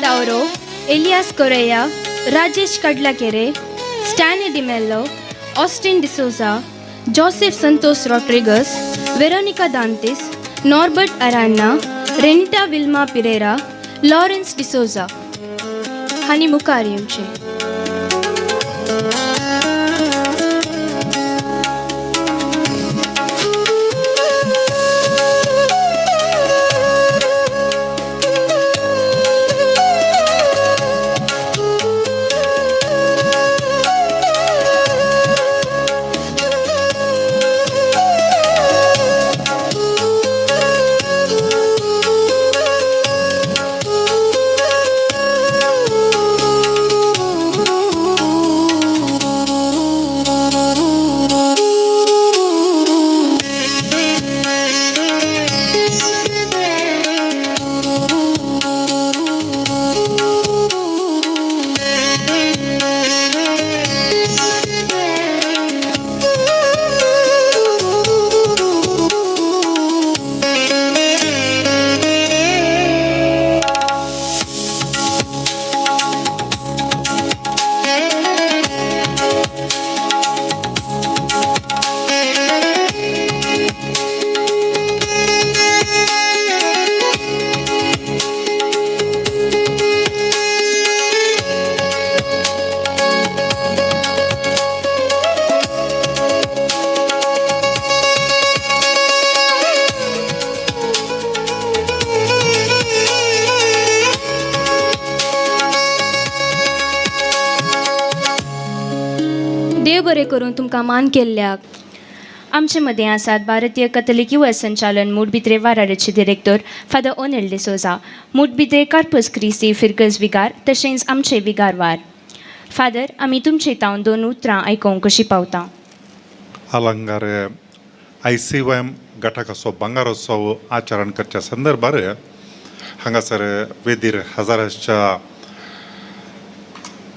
Tauro, Elias Correa, Rajesh Kadlakere, Stany D'Mello, Austin D'Souza, Joseph Santosh Rodrigues, Veronica Dantis, Norbert Aranha, Renita Wilma Pereira, Lawrence D'Souza हानी मुखार येवचे. देव बरें करून तुमकां मान केल्ल्याक. आमचे मदें आसात भारतीय कथोलिक युवा संचालन मूडबिद्रे वाराडचे director father Onel D'Souza, Moodbidri Corpus Christi फिरगस विगार तशेंच आमचे विगारवार. फादर, आमी तुमचे तावन 2 उतरां आयकोंक कशी पावता. अलंगार ICYM घटकाचो बंगारोत्सव आचरण करच्या संदर्भार हांगासर वेदीर हजाराच्या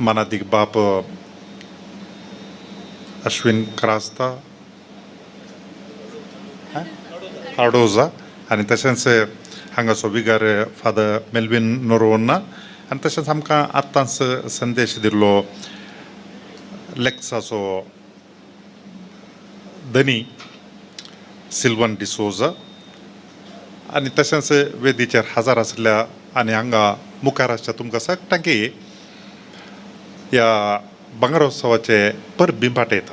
मनादीक बाप अश्विन क्रास्ता कार्डोजा आनी तशेंच हांगाचो विगार फादर मेल्विन नोरोन्ना आनी तशेंच आमकां आत्तांच संदेश दिल्लो लेक्साचो धनी सिल्वन डिसोजा आनी तशेंच वेदीचेर हजर आसल्या आनी हांगा मुखार आसच्या तुमकां सगळ्यांकी ह्या बंगारोत्सवाचे परबिंबाटेत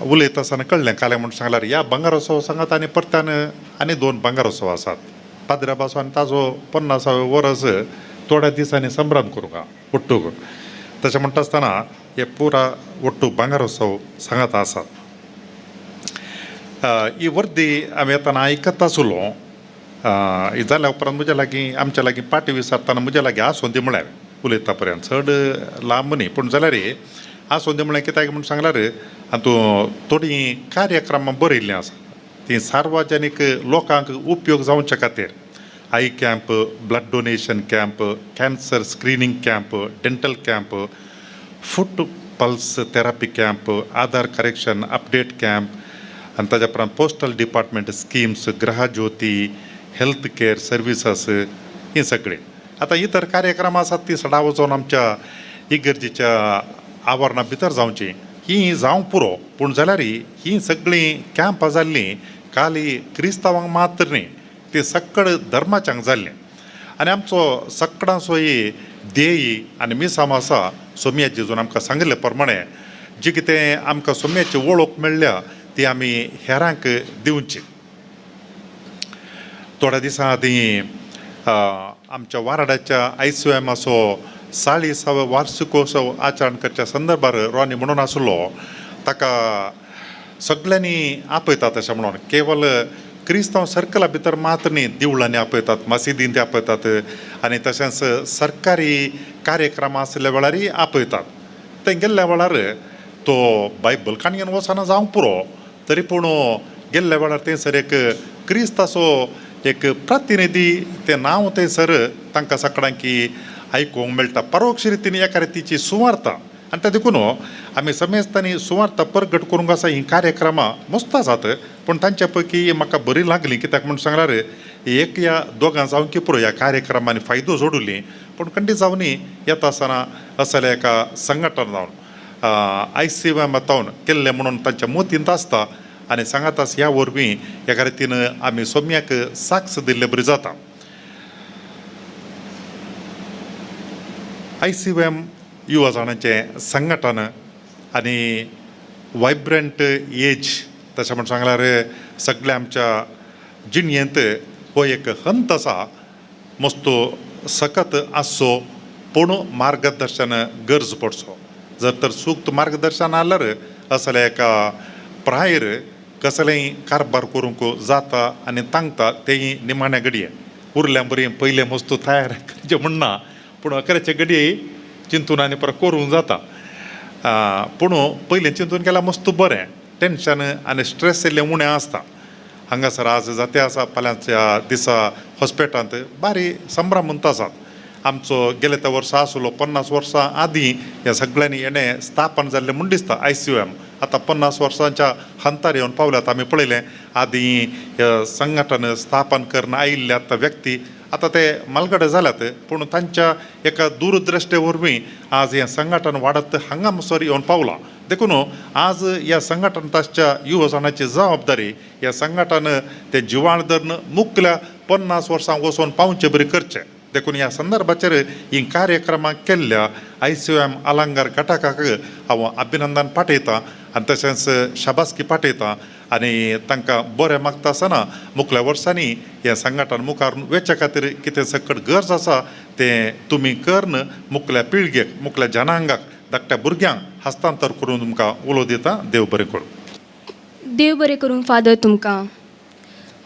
उलयता आसतना कळ्ळें काले म्हणून सांगल्यार ह्या बंगारोत्सवा सांगात आनी परत्यान आनी 2 बंगारोत्सव आसात. पाद्र्या पासो आनी ताजो 50वे वर्स थोड्या दिसांनी संभ्रम करूंक ओट्टूक तशें म्हणटा आसतना हे पुरा ओट्टू बंगारोत्सव सांगात आसात. ही वर्दी आमी येताना आयकत आसलो ही जाल्या उपरांत म्हज्या लागीं आमच्या लागीं पाटी विसारतना म्हज्या लागीं आसोंदी म्हळ्यार उलयता पर्यंत चड लांब न्ही पूण जाल्यार आसोंदी म्हळ्यार कित्याक म्हूण सांगल्यार हातूं थोडीं कार्यक्रमां बरयल्लीं आसा ती सार्वजनीक लोकांक उपयोग जावचे खातीर eye camp blood donation camp cancer screening camp dental camp foot pulse therapy camp Aadhaar correction update camp आनी ताज्या उपरांत postal department schemes Gruha Jyothi health care services ही सगळी आतां इतर कार्यक्रम आसात ती सडा वचोन आमच्या इगर्जेच्या आवारणा भितर जावची ही जावं पुरो पूण जाल्यार ही सगळीं कॅम्पां जाल्लीं खाली क्रिस्तांवांक मात्र न्ही ती सक्कड धर्माच्यांक जाल्लें आनी आमचो सक्कडांचो ही ध्येय आनी मिसाम आसा सोमयात जेजून आमकां सांगिल्ले प्रमाणे जी कितें आमकां सोमयाची वळख मेळ्ळ्या ती आमी हेरांक दिवची थोड्या दिसां आदीं आमच्या वाराडाच्या ICOMचो 40वा वार्षिकोत्सव आचरण करच्या संदर्भार रॉनी म्हणून आसलो ताका सगळ्यांनी आपयतात अशें म्हणून केवळ क्रिस्तांव सर्कला भितर मात्र न्ही देवळांनी आपयतात मसिदींत आपयतात आनी तशेंच सरकारी कार्यक्रम आसल्या वेळारय आपयतात थंय गेल्ल्या वेळार तो बायबल काणयेन वचना जावं पुरो तरी पूण गेल्ल्या वेळार थंयसर एक क्रिस्ताचो एक प्रतिनिधी तें नांव थंयसर तांकां सगळ्यांकी आयकूंक मेळटा परोक्ष रितीन एका रितीची सुवार्ता आनी ताका देखून आमी समेस्तांनी सुवार्ता परगट करूंक आसा ही कार्यक्रमां मस्त आसात पूण तांच्या पैकी म्हाका बरी लागली कित्याक म्हूण सांगल्यार एक या दोगां जावं की पुरो ह्या कार्यक्रमांनी फायदो जोडुली पूण खंडी जावनी येता आसतना असल्या एका संघटना जावन ICOM जावन केल्लें म्हणून तांच्या मोतींत आसता आनी सांगात ह्या वरवीं एका रितीन आमी सोम्याक साक्ष दिल्ले बरी जाता ICOM युवा जाणांचें संघटन आनी वायब्रंट एज तशें म्हण सांगल्यार सगळ्या आमच्या जिणेंत हो एक हंत आसा मस्तो सकत आसचो पूण मार्गदर्शन गरज पडचो जर तर सूक्त मार्गदर्शन आल्यार असल्या एका प्रायर कसलेंय कारभार करूंक जाता आनी तांकता तेंय निमाण्या घडये उरल्या बरी पयले मस्तू तयार करचें म्हणना पूण अकराचे घडये चिंतून आनी परत करूंक जाता पूण पयलें चिंतून केल्यार मस्तू बरें टेन्शन आनी स्ट्रेस इल्लें उणें आसता हांगासर आज जाते आसा फाल्यांच्या दिसा हॉस्पिटलांत बारी संभ्रमंत आसात आमचो गेले त्या वर्सा आसलो 50 वर्सां आदीं ह्या सगळ्यांनी येणें स्थापन जाल्लें म्हूण दिसता ICOM आतां 50 वर्सांच्या हंतार येवन पावल्यात आमी पळयलें आदीं संघटन स्थापन करून आयिल्ले आतां व्यक्ती आतां ते मालगडे जाल्यात पूण तांच्या एका दूरदृश्टे वरवीं आज हें संघटन वाडत हांगा मसोर येवन पावलां देखून आज ह्या संघटनाच्या युवा जाणांची जबाबदारी ह्या संघटन ते जिवाळ धरून मुखल्या 50 वर्सां वचोन पावचे बरी करचें देखून ह्या संदर्भाचेर ही कार्यक्रमां केल्ल्या ICOM आलंगार घटकाक हांव अभिनंदन पाठयतां आनी तशेंच शाबासकी पाठयतां आनी तांकां बरें मागता आसतना मुखल्या वर्सांनी हें संघटन मुखार वेचे खातीर कितें सकट गरज आसा तें तुमी करन मुखल्या पिळगेक मुखल्या जनांगाक धाकट्या भुरग्यांक हस्तांतर करून तुमकां उलो दिता देव बरें करूं देव बरें करूं फादर तुमकां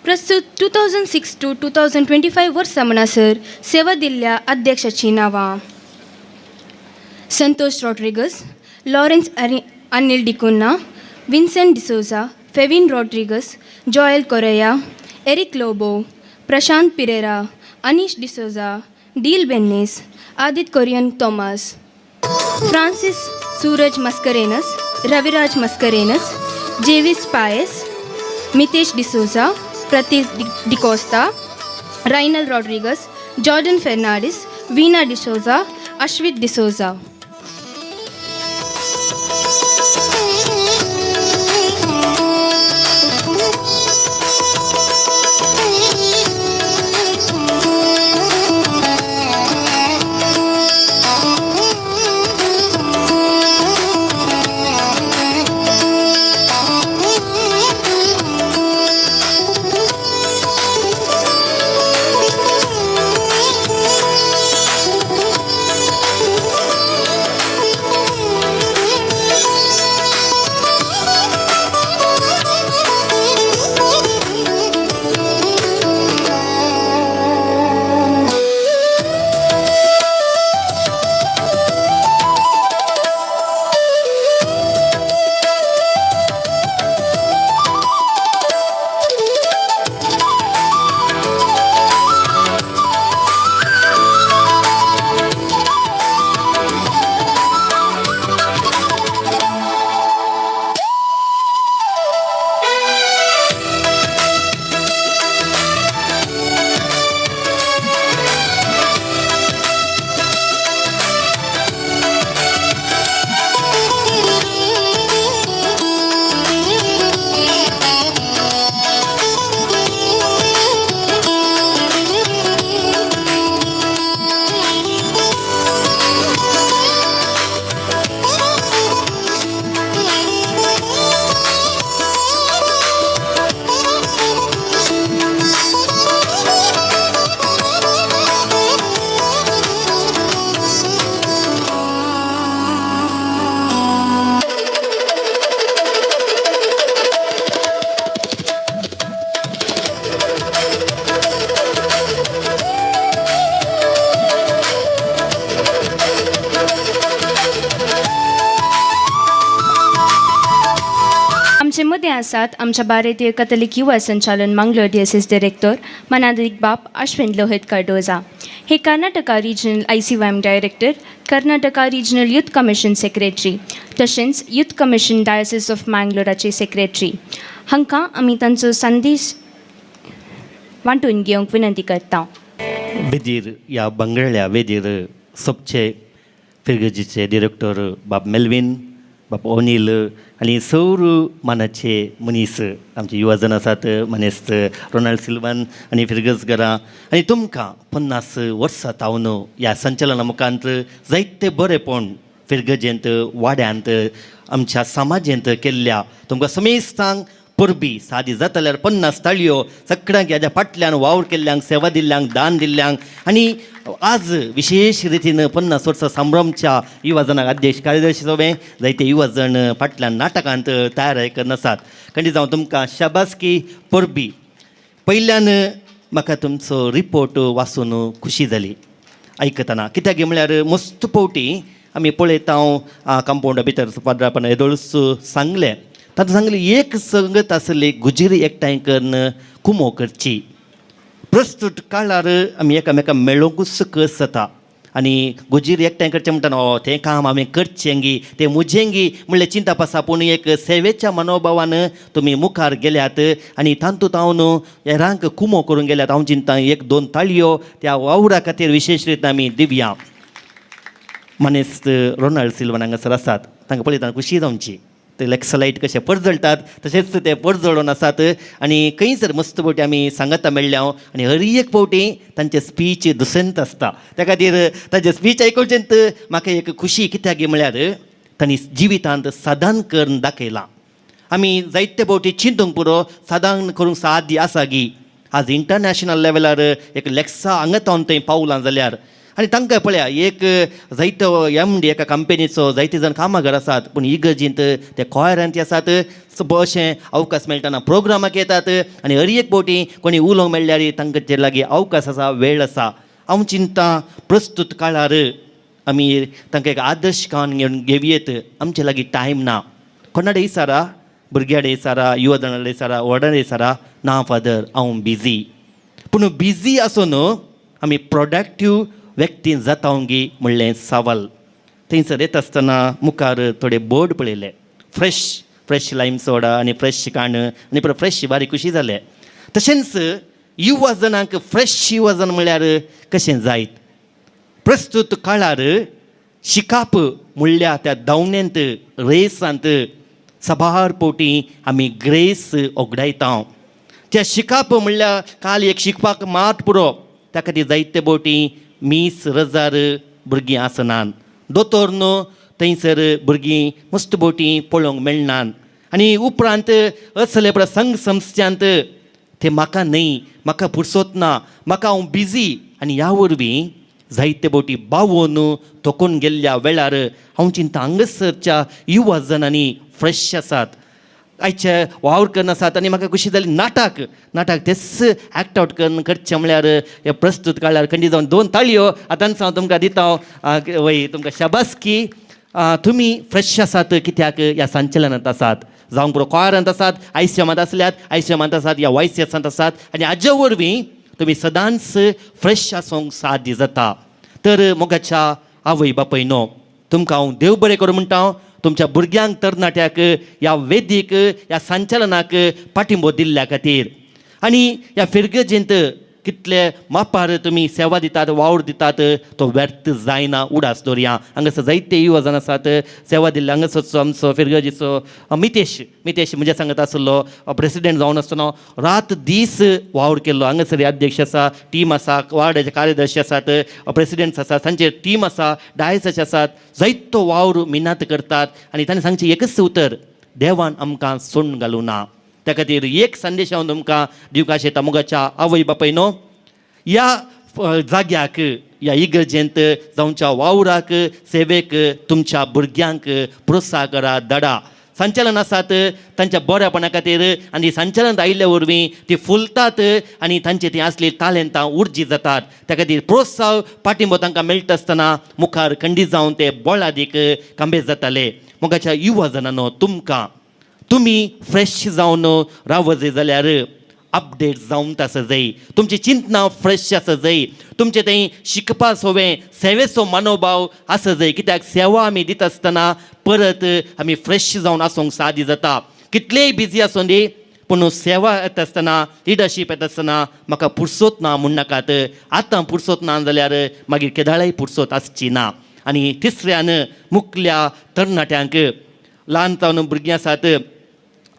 प्रस्तुत 2006 to 2025 वर्सा म्हणसर सेवा दिल्ल्या अध्यक्षाची नांवां Santosh Rodrigues Lawrence Anil D'Cunha Vincent D'Souza Fevin Rodrigues Joyal Correa Eric Lobo Prashant Pereira Anish D'Souza Dale Bennis Adith Correa Thomas Francis Suraj Mascarenhas Raviraj Mascarenhas Jevis Pais Mitesh D'Souza Pratish D'Costa Rynal Rodrigues Jordan Fernandes Veena D'Souza Ashwith D'Souza आमचे मदें आसात आमच्या भारतीय कॅथलिक युवा संचालन मंगलोर DSS डायरेक्टर मनादिक बाप अश्विन लोहित कार्डोजा, हे Karnataka regional ICYM director, Karnataka regional youth commission secretary, तशेंच यूथ कमिशन डायसिस ऑफ मंगलोराचे सेक्रेटरी. हांकां आमी तांचो संदेश वांटून घेवंक विनंती करता. वेदीर या बंगळ्या वेदीर सबचे फिरगजीचे डिरेक्टर बाब मेल्विन, बाब ओनील आनी सौर मानाचे मनीस आमचे युवा जन आसात, मनेस्त रोनाल्ड सिल्वान आनी फिरगजगरां आनी तुमकां 50 वर्सां तावन ह्या संचलना मुखांत जायते बरेपण फिरगजेंत वाड्यांत आमच्या समाजेंत केल्ल्या तुमकां समेस्तांक परबी सादी जाता जाल्यार 50 ताळयो सगळ्यांक ह्याच्या फाटल्यान वावर केल्ल्यांक, सेवा दिल्ल्यांक, दान दिल्ल्यांक आनी आज विशेष रितीन 50 वर्सां संभ्रमच्या युवा जनाक अध्यक्ष कार्यदर्शी सभे जायते युवा जण फाटल्यान नाटकांत तयार करन आसात. खंडी जावं तुमकां शाबासकी परबी. पयल्यान म्हाका तुमचो रिपोर्ट वाचून खुशी जाली आयकतना, कित्याक म्हळ्यार मस्त फावटी आमी पळयता हांव कंपाउंडा भितर पाद्रापण येदोळूच सांगलें तातूंत सांगलें एक संगत आसली गुजिरी एकठांय करून कुमो करची. प्रस्तुत काळार आमी एकामेकांक मेळोंकूच कस जाता आनी गुजिरी एकठांय करचें म्हणटाना तें काम हांवें करचें गी, तें मुजें गी म्हणलें चिंता पासा, पूण एक सेवेच्या मनोभावान तुमी मुखार गेल्यात आनी तातूंत हांव हेरांक कुमो करून गेल्यात. हांव चिंता 1-2 ताळयो त्या वावरा खातीर विशेश रितीन आमी दिवया. मनेस्त रोनाल्ड सिल्वान हांगासर आसात, तांकां पळयतना खुशी जावची. ते लेक्सलायट कशे पडजळटात तशेंच ते पडजळून आसात आनी खंयसर मस्त फावटी आमी सांगता मेळ्ळ्या आनी हर एक फावटी तांचें स्पीच दुसंत आसता. त्या खातीर ताचें स्पीच आयकूचेंत म्हाका एक खुशी, कित्याक म्हळ्यार तांणी जिवितांत साधन करून दाखयलां. आमी जायते फावटी चिंतूंक पुरो साधन करूंक साध्य आसा गी. आज इंटरनॅशनल लेवलार एक लेक्सा हांगा तावन थंय पावलां जाल्यार आनी तांकां पळया एक जायतो MD एका कंपनीचो जायते जाण कामागार आसात, पूण इगर्जींत ते कोयरांत आसात. अशें अवकाश मेळटना प्रोग्रामाक येतात आनी हर एक फावटी कोणी उलोवंक मेळ्ळ्यार तांचे लागीं अवकाश आसा, वेळ आसा. हांव चिंता प्रस्तुत काळार आमी तांकां एक आदर्श कावन घेवन घेवयेत. आमचे लागीं टायम ना. कोणाडे इसारा, भुरग्याडे इसारा, युवा जणाडे इसारा, व्हडाडे इसारा, ना फादर हांव बिजी. पूण बिजी आसून आमी प्रोडक्टीव व्यक्ती जातावंगी म्हणलें सवाल. थंयसर येता आसतना मुखार थोडे बोर्ड पळयले, फ्रेश लायम सोडा आनी फ्रेश काण आनी परत फ्रेश बारीक खुशी जाले. तशेंच युवा जनांक फ्रेश युवा जन म्हणल्यार कशें जायत. प्रस्तुत काळार शिकाप म्हणल्या त्या धांवण्यांत रेसांत सबार पोटी आमी ग्रेस ओगडायता. त्या शिकाप म्हणल्यार काल एक शिकपाक मात पुरो, त्या खातीर जायते फावटी 20 हजार भुरगीं आसनात. दोतोर न्हू थंयसर भुरगीं मस्त फावटी पळोवंक मेळनात. आनी उपरांत असले प्रसंग समस्यांत ते म्हाका न्हय, म्हाका फुरसत ना, म्हाका हांव बिजी. आनी ह्या वरवीं जायते फावटी बावोन थकून गेल्ल्या वेळार हांव चिंता हांगासरच्या युवा जनांनी फ्रेश आसात, आयचे वावर करन आसात. आनी म्हाका खुशी जाली नाटक तेच एक्ट आउट करून करचें म्हळ्यार हे प्रस्तुत काळार खंडी जावन 2 ताळयो आतांच हांव तुमकां दिता. वय तुमकां शाबासकी. तुमी फ्रेश आसात कित्याक ह्या संचलनांत आसात, जावं पुरो कोयरांत आसात, ICYMांत आसल्यात, ICYMांत आसात या YCSांत आसात आनी हाजे वरवीं तुमी सदांच फ्रेश आसूंक साध्य जाता. तर मोगाच्या आवय बापयनो तुमकां हांव देव बरें करूं म्हणटा. तुमच्या भुरग्यांक तरणाट्याक ह्या वेदीक ह्या संचलनाक पाठिंबो दिल्ल्या खातीर आनी ह्या फिरगजेंत कितले मापार तुमी सेवा दितात, वावर दितात तो व्यर्थ जायना, उडास दवरया. हांगासर जायते युवा जण आसात सेवा दिल्ले. हांगासरचो आमचो फिरगजीचो मितेश म्हणजे सांगत आसलो प्रेसिडेंट जावन आसतना रात दीस वावर केल्लो. हांगासर अध्यक्ष आसा, टीम आसा, वार्डाचे कार्यदर्शी आसात, प्रेसिडेंट्स आसात, तांचे टीम आसा, डायसाचे आसात, जायतो वावर मिनात करतात. आनी तांणी सांगचें एकच उतर, देवान आमकां सोडून घालूं ना. त्या खातीर एक संदेश हांव तुमकां दिवंक आशेता मोगाच्या आवय बापयनो. ह्या जाग्याक ह्या इगर्जेंत जावच्या वावराक सेवेक तुमच्या भुरग्यांक प्रोत्साह करा, धाडा. संचलन आसात तांच्या बऱ्यापणा खातीर आनी संचलन आयिल्ल्या वरवीं ती फुलतात आनी तांचे ती आसली तालेंतां उर्जी जातात. त्या खातीर प्रोत्साह पाठिंबो तांकां मेळटा आसतना मुखार खंडीत जावन ते बोळादीक कांबे जाताले. मोगाच्या युवा जनांनो तुमी फ्रेश जावन रावजे जाल्यार अपडेट जावन आसा जाय, तुमची चिंतना फ्रेश आसा जाय, तुमचें थंय शिकपा सोवें सेवेचो मनोभाव आसा जाय, कित्याक सेवा आमी दिता आसतना परत आमी फ्रेश जावन आसूंक सादी जाता. कितलेय बिजी आसूं दी पूण सेवा येता आसतना लिडरशीप येता आसतना म्हाका पुरसोत ना म्हूण नाकात. आतां पुरसोत ना जाल्यार मागीर केदाळय पुरसोत आसची ना. आनी तिसऱ्यान मुखल्या तरणाट्यांक ल्हान जावन भुरगीं आसात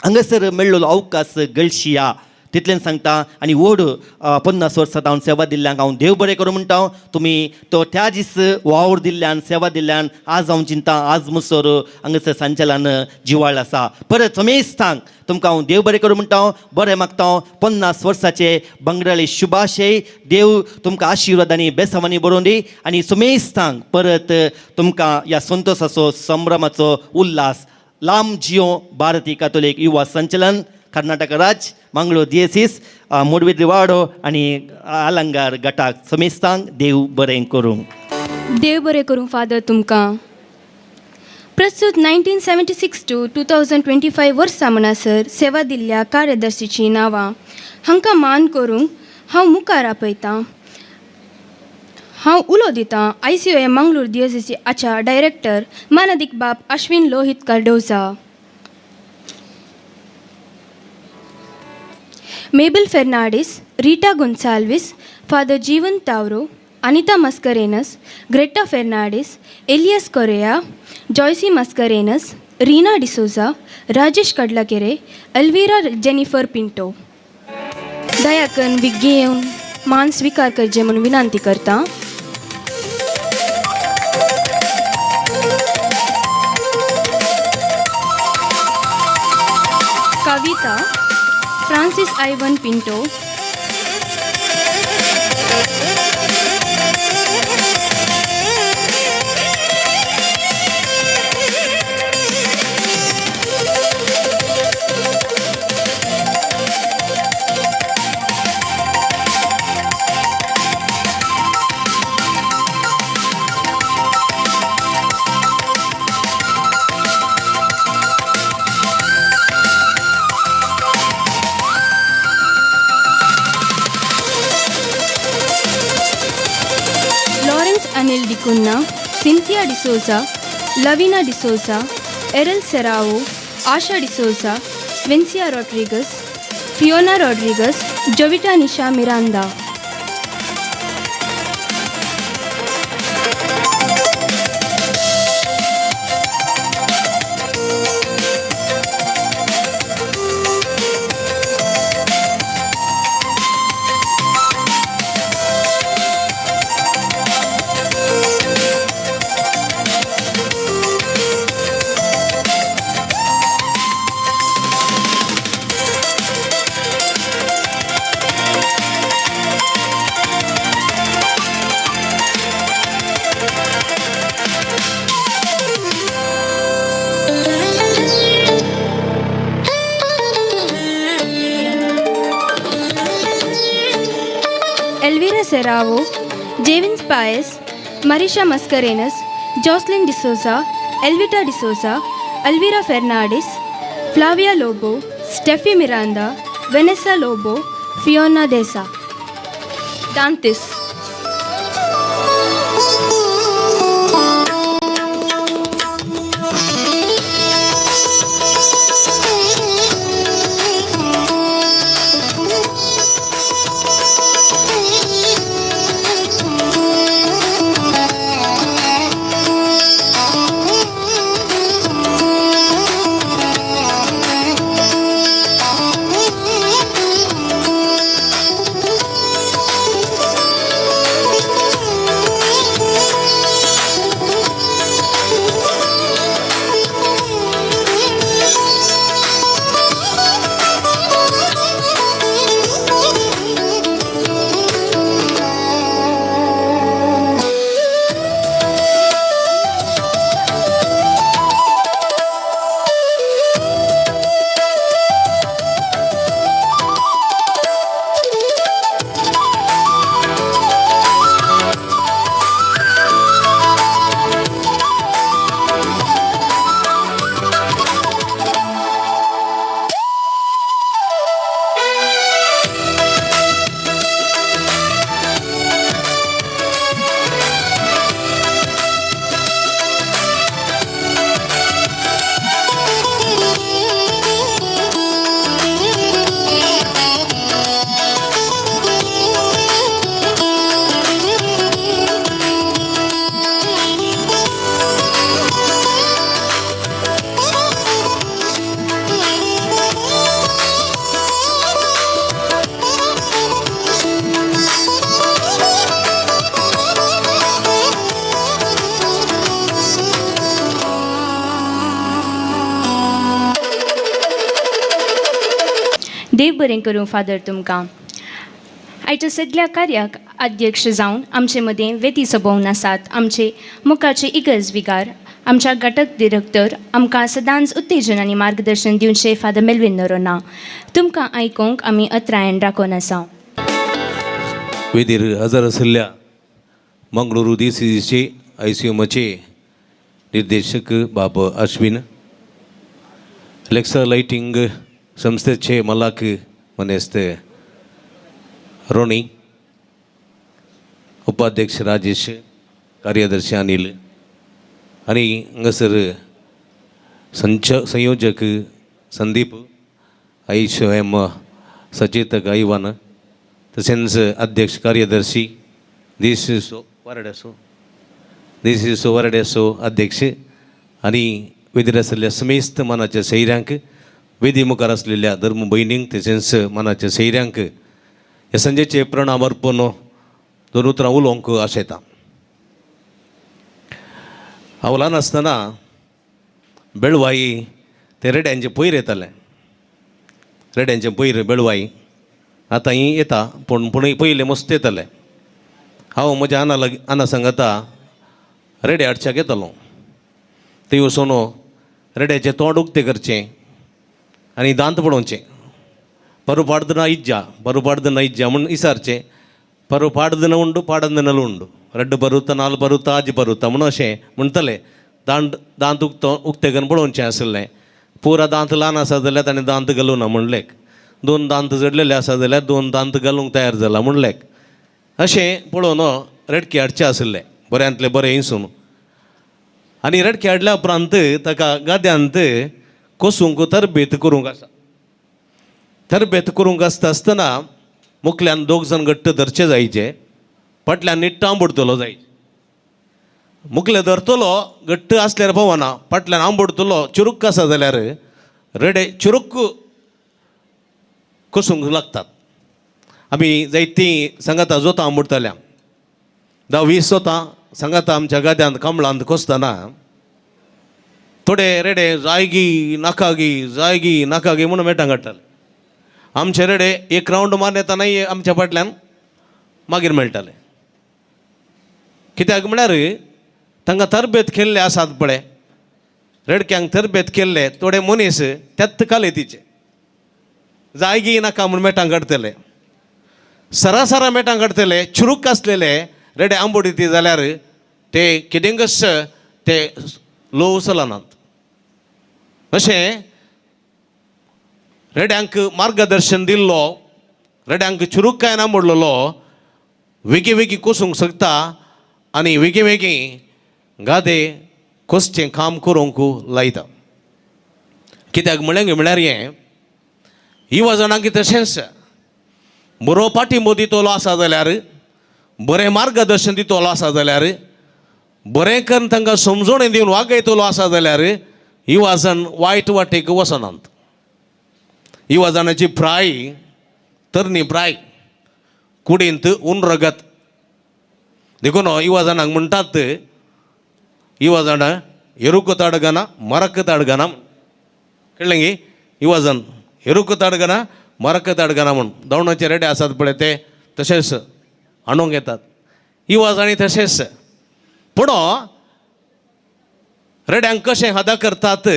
हांगासर मेळ्ळो अवकाश गळशिया तितलें सांगता. आनी व्हड 50 वर्सां हांव सेवा दिल्ल्यांक हांव देव बरें करूं म्हणटा. तुमी तो त्या दीस वावर दिल्ल्यान सेवा दिल्ल्यान आज हांव चिंता आज मुसोर हांगासर संचालन जिवाळ आसा. परत समेस्तांक तुमकां हांव देव बरें करूं म्हणटा, बरें मागता. 50 वर्साचे बंगराळी शुभाशय देव तुमकां आशिर्वादांनी बेसावांनी बरोवन दी आनी समेस्तांक परत तुमकां ह्या संतोशाचो संभ्रमाचो उल्हास. लांब जियो भारतीय कातोलीक युवा संचलन, कर्नाटक राज्य, मंगळूर DSS, मुडबिद्रीवाडो आनी आलंगार गटाक समेस्तांक देव बरें करूं. देव बरें करूं फादर तुमकां. प्रस्तुत 1976 to 2025 वर्सां म्हणसर सेवा दिल्ल्या कार्यदर्शीचीं नांवां हांकां मान करूंक हांव मुखार आपयतां. हांव उलो दितां ICOM मंगळूर DSS आच्या डायरेक्टर मानदिक बाब Ashwin Lohit Cardoza, Mabel Fernandes, Rita Gonsalves, father Jeevan Tauro, Anita Mascarenhas, Greta Fernandes, Elias Correa, Joycy Mascarenhas, Reena D'Souza, Rajesh Kadlakere, Elvira Jennifer Pinto. दया करून विग्गी येवन मान स्वीकार करचे म्हणून विनंती करता. Kavita Francis Ivan Pinto, Anil D'Cunha, Cynthia D'Souza, Lavina D'Souza, Earl Serrao, Asha D'Souza, Vincia Rodrigues, Fiona Rodrigues, Jovita Nisha Miranda. Elvira Serravo, Javins Paez, Marisha Mascarenas, Jocelyn D'Souza, Elvita D'Souza, Elvira Fernandes, Flavia Lobo, Steffi Miranda, Vanessa Lobo, Fiona Desa. Dantes. देव बरें करूं फादर तुमकां. आयच्या सगळ्या कार्याक अध्यक्ष जावन आमचे मदें वेती सोबोवन आसात आमचे मुखाचे इगर्ज विकार, आमच्या घटक डिरेक्टर, आमकां सदांच उत्तेजन आनी मार्गदर्शन दिवचे फादर मेल्विन नोरोना. तुमकां आयकूंक आमी अत्रायण राखून आसा. वेदीर हजर आशिल्ल्या मंगळुरू DCCचे ICMचे निर्देशक बाब अश्विन, लेक्चर लायटिंग संस्थेचे मालक मनेस्त रोनी, उपाध्यक्ष राजेश, कार्यदर्शी अनिल आणि हांगासर संयोजक संदीप, ICM सचेतक इवान, तशेंच अध्यक्ष कार्यदर्शी DCSO वारडेसो अध्यक्ष आणि वेदीर आशिल्ल्या समेस्त मनाच्या सैऱ्यांक, वेदी मुखार आसलेल्या धर्म भयणींक तशेंच मनाच्या सैऱ्यांक ह्या संजेचे प्रणाम अर्पण दोन उतरां उलोवंक आशेता. हांव ल्हान आसतना बेळवाई ते रेड्यांचे पयर येतालें. रेड्यांचे पयर बेळवाई आतां ही येता पूण पयलें मस्त येतालें. हांव म्हज्या आना सांगाता रेडे हाडच्याक येतालो. थंय वचून रेड्याचें तोंड उक्तें करचें आनी दांत पडोवचें. परू पाडदना इज्जा म्हूण विचारचें. परू पाडदना उंड पाडदना उंड रड्ड परुता नाल परुता आजी परुता म्हूण अशें म्हणटलें. दांत उक्तें करून पळोवचें आसलें. पुरा दांत ल्हान आसा जाल्यार ताणें दांत घालूं ना म्हणलें. 2 दांत जडलेले आसा जाल्यार 2 दांत घालूंक तयार जाला म्हणलें. अशें पळोवन रेडके हाडचें आसलें बऱ्यांतलें बरें हिंसून. आनी रेडके हाडल्या उपरांत ताका गाद्यांत कोसूंक तरबेत करूंक आसा. तरबेत करूंक आसतना मुखल्यान 2 जाण घट्ट धरचे जायचे, फाटल्यान निट्ट आंबोडतलो जाय. मुखले धरतलो घट्ट आसल्यार भवना, फाटल्यान आंबोडतलो चुरुक्क आसा जाल्यार रेडे चुरुक्क कोसूंक लागतात. आमी जायतीं सांगाता जोतां आंबोडताल्या. 10-20 जोतां सांगाता आमच्या गाद्यांत कमळांत कोसतना थोडे रेडे जायगी नाकागी म्हणून मेटां काडटाले. आमचे रेडे 1 रावंड मारून येतानाय आमच्या फाटल्यान मागीर मेळटाले. कित्याक म्हळ्यार तांकां तरबेत केल्ले आसात पळय, रेडक्यांक तरबेत केल्ले थोडे मनीस त्यात कालेतीचे जायगी नाका म्हूण मेटां काडटले. सरासरा मेटां काडटले, चुरूक आसलेले रेडे आंबोडीती जाल्यार ते किदेंगस ते लो उचलनात. अशें रेड्यांक मार्गदर्शन दिल्लो, रेड्यांक चुरूक्कायन आंबोडलेलो वेगळी कोसूंक शकता आनी वेगळी गादे कोसचें काम करूंक लायता. कित्याक म्हळ्यार हें युवा जाणांक तशेंच बरो पाठिंबो दितलो आसा जाल्यार, बरें मार्गदर्शन दितलो आसा जाल्यार, बरें करून तांकां समजोवणी दिवन वागयतलो आसा जाल्यार युवा जाण वायट वाटेक वचनात. युवा जाणाची प्राय तरणी प्राय कुडींत उनरगत देखून युवा जाणांक म्हणटात युवा जाणां एरुक ताडगना मरक ताडगना. कळ्ळें गे? युवा जाण एरुक ताडगना मरक ताडगना म्हूण दवणाचे रेडे आसात पळय ते तशेंच हाडूंक येतात. युवा जाणी तशेंच पूण रेड्यांक कशें हदा करतात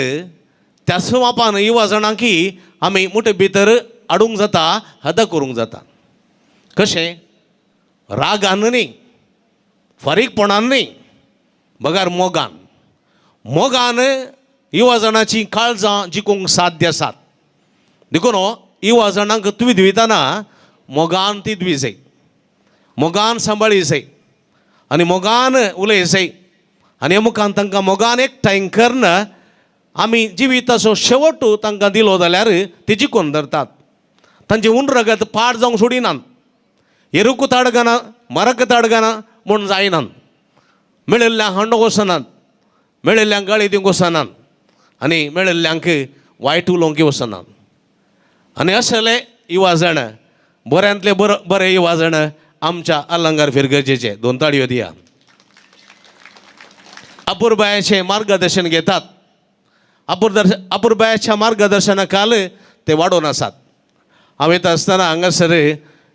त्याच मापान युवा जाणांकी आमी मुठे भितर हाडूंक जाता, हदा करूंक जाता. कशें? रागान न्ही, फारीकपणान न्ही, बगार मोगान युवा जाणांची काळजां जिखूंक साध्य आसात. देखून युवा जाणांक तुमी दुयताना मोगान ती दुय जाय, मोगान सांबाळी जाय आनी मोगान उलय जाय. आनी अमुकान तांकां मोगान एकठांय करून आमी जिविताचो शेवट तांकां दिलो जाल्यार ती जिखून धरतात. तांची उनरगत पाड जावंक सोडिनात. एरुक ताडगना मरक ताडगना म्हूण जायनात. मेळिल्ल्यांक हांडोक वचनात, मेळिल्ल्यांक गाळी दिवंक वचनात आनी मेळिल्ल्यांक वायट उलोवंक वचनात. आनी असले युवा जाण, बऱ्यांतले बरे युवा जाण आमच्या अलंकार फिरगजेचे 2 ताळयो दिया. अपुर्बायाचें मार्गदर्शन घेतात. अपुर्बायाच्या मार्गदर्शना खाल ते वाडोवन आसात. हांव येता आसतना हांगासर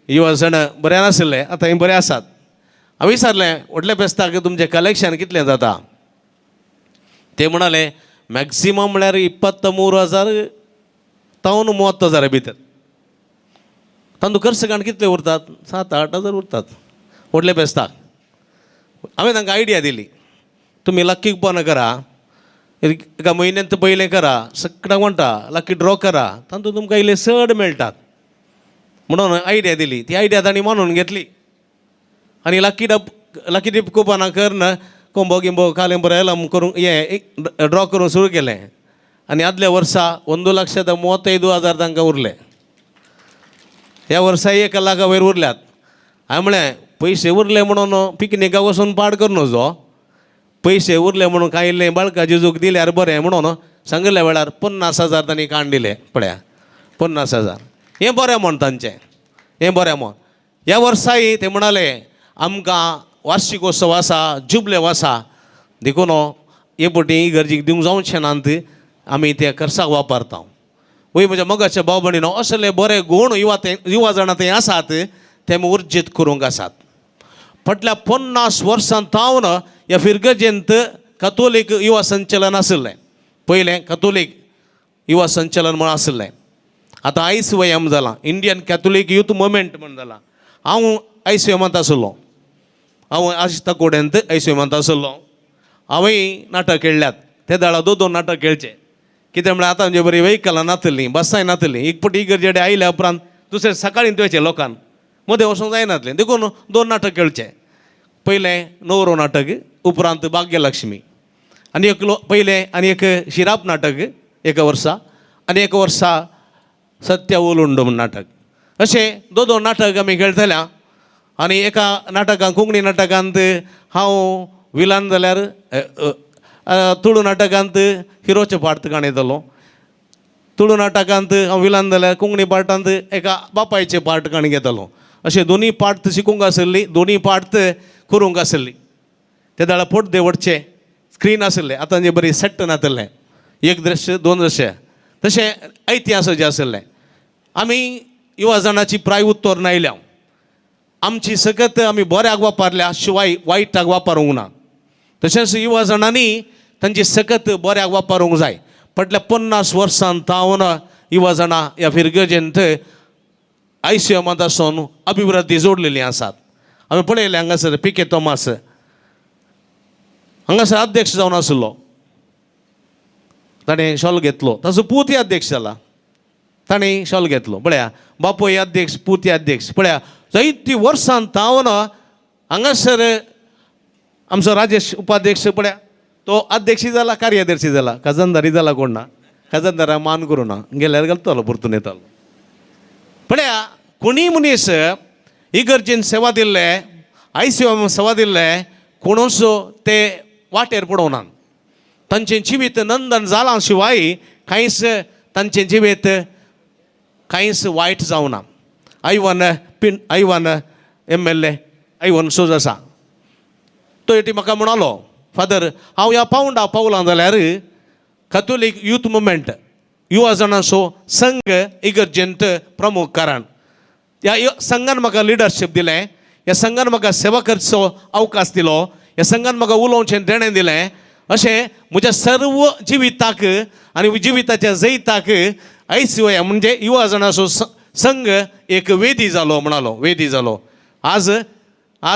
युवा जण बरे नाशिल्ले, आतां हे बरे आसात. हांवें विचारलें व्हडल्या फेस्ताक तुमचें कलेक्शन कितलें जाता. ते म्हणाले मॅक्सिमम म्हळ्यार 23,000 तावन 30,000 भितर. तांदूळ खर्च काण कितले उरतात, 7-8 उरतात व्हडल्या फेस्ताक. हांवें तांकां आयडिया दिली, तुमी लक्की कुपन करा, एका म्हयन्यांत पयलें करा, सगळ्यांक म्हणटा लकी ड्रॉ करा, तातूंत तुमकां इल्ले चड मेळटात म्हणून आयडिया दिली. ती आयडिया तांणी मानून घेतली आनी लकी डीप कुपनां करन कोंबो गिंबो कालें बरें एलम करूंक हें ड्रॉ करूंक सुरू केलें. आनी आदल्या वर्सा 1,35,000 तांकां उरले. ह्या वर्सा 1,00,000 वयर उरल्यात. हांवें म्हळें पयशे उरले म्हणून पिकनिकाक वचून पाड कर नजो, पयशे उरले म्हणून कांय इल्लें बाळका जेजूक दिल्यार बरें म्हणून सांगल्या वेळार 50,000 तांणी काण दिले. पळया 50,000 हें बरें म्हण तांचें, हें बरें म्हण. ह्या वर्साय ते म्हणाले आमकां वार्षिकोत्सव आसा, जुबले आसा, देखून हे पटी इगर्जीक दिवंक जावचें नात, आमी ते खर्चाक वापरता. वय म्हज्या मोगाच्या भाव भयणीनो, असले बरे गूण युवा जाणां थंय आसात, ते उर्जीत करूंक आसात. फाटल्या 50 वर्सां तावन ह्या फिरगजेंत कथोलीक युवा संचलन आशिल्लें. पयलें कथोलीक युवा संचलन म्हण आशिल्लें. आतां ICYM जालां, इंडियन कॅथोलीक यूथ मुवमेंट म्हण जालां. हांव ICYMांत आशिल्लो, हांव आशिताकोड्यांत ICYMांत आशिल्लो. हांवें नाटक खेळ्ळ्यात. ते दाळा 2 नाटक खेळचे, कित्याक म्हळ्यार आतां म्हणजे बरी वेहिकलां नासलीं, बसांय नासलीं. एक पटी इगर्जेडे आयल्या उपरांत दुसरे सकाळीं तुवेचे लोकांक मदें वचूंक जायनासलें, देखून 2 नाटक खेळचे. पयलें नवरो नाटक, उपरांत भाग्यलक्ष्मी. आनी एक पयलें आनी एक शिराप नाटक एका वर्सा, आनी एका वर्सा सत्य ओलुंड म्हण नाटक. अशें 2 नाटक आमी खेळटल्या. आनी एका नाटकांत कोंकणी नाटकांत हांव विलन जाल्यार तुळू नाटकांत हिरोचे पार्ट काणयतालो. तुळू नाटकांत हांव विलन जाल्यार कोंकणी पार्टांत एका बापायचे पार्ट काणी घेतालो. अशें दोनी पार्ट शिकूंक आशिल्ली, दोनी पार्ट करूंक आशिल्ली. ते दाळा पडदे वडचे स्क्रीन आशिल्ले. आतां जे बरी सेट नातल्लें, 1 दृश्य 2 दृश्य तशें ऐतिहासीक आशिल्लें. आमी युवा जाणांची प्राय उत्तर नायल्या. आमची सकत आमी बऱ्याक वापरल्या शिवाय वायटाक वापरूंक ना. तशेंच युवा जाणांनी तांची सकत बऱ्याक वापरूंक जाय. फाटल्या 50 वर्सां तावन युवा जाणां ह्या फिरगजेंत ICYMांत आसून अभिवृद्धी जोडलेलीं आसात. हांवें पळयलें हांगासर PK थॉमस हांगासर अध्यक्ष जावन आशिल्लो, ताणें शॉल घेतलो. ताचो पूतय अध्यक्ष जाला, ताणें शॉल घेतलो. पळया बापूय अध्यक्ष, पूतय अध्यक्ष. पळया जायतीं वर्सां तावन हांगासर आमचो राजेश उपाध्यक्ष, पळया तो अध्यक्षी जाला, कार्यदर्शी जाला, खजानदारी जाला कोण ना, खजानदाराक मान करूं ना, गेल्यार घालतालो परतून येतालो. पळया कोणीय मनीस इगर्जेन सेवा दिल्ले, ICYM सेवा दिल्ले, कोणूच ते वाटेर पडोवना. तांचें जिवीत नंदन जालां शिवाय कांयच तांचें जिवीत कांयच वायट जावना. आयवन MLA आयवन सोज आसा, तो हेटी म्हाका म्हणलो, फादर हांव ह्या पावंडा पावलां जाल्यार कॅथोलीक यूथ मुवमेंट युवा जाणांचो संघ इगर्जेंत प्रमुख कारण. ह्या संघान म्हाका लिडरशीप दिलें, ह्या संघान म्हाका सेवा करचो अवकाश दिलो, ह्या संघान म्हाका उलोवचें देणें दिलें. अशें म्हज्या सर्व जिविताक आनी जिविताच्या जैताक ICYM म्हणजे युवा जाणांचो संघ एक वेदी जालो म्हणालो, वेदी जालो. आज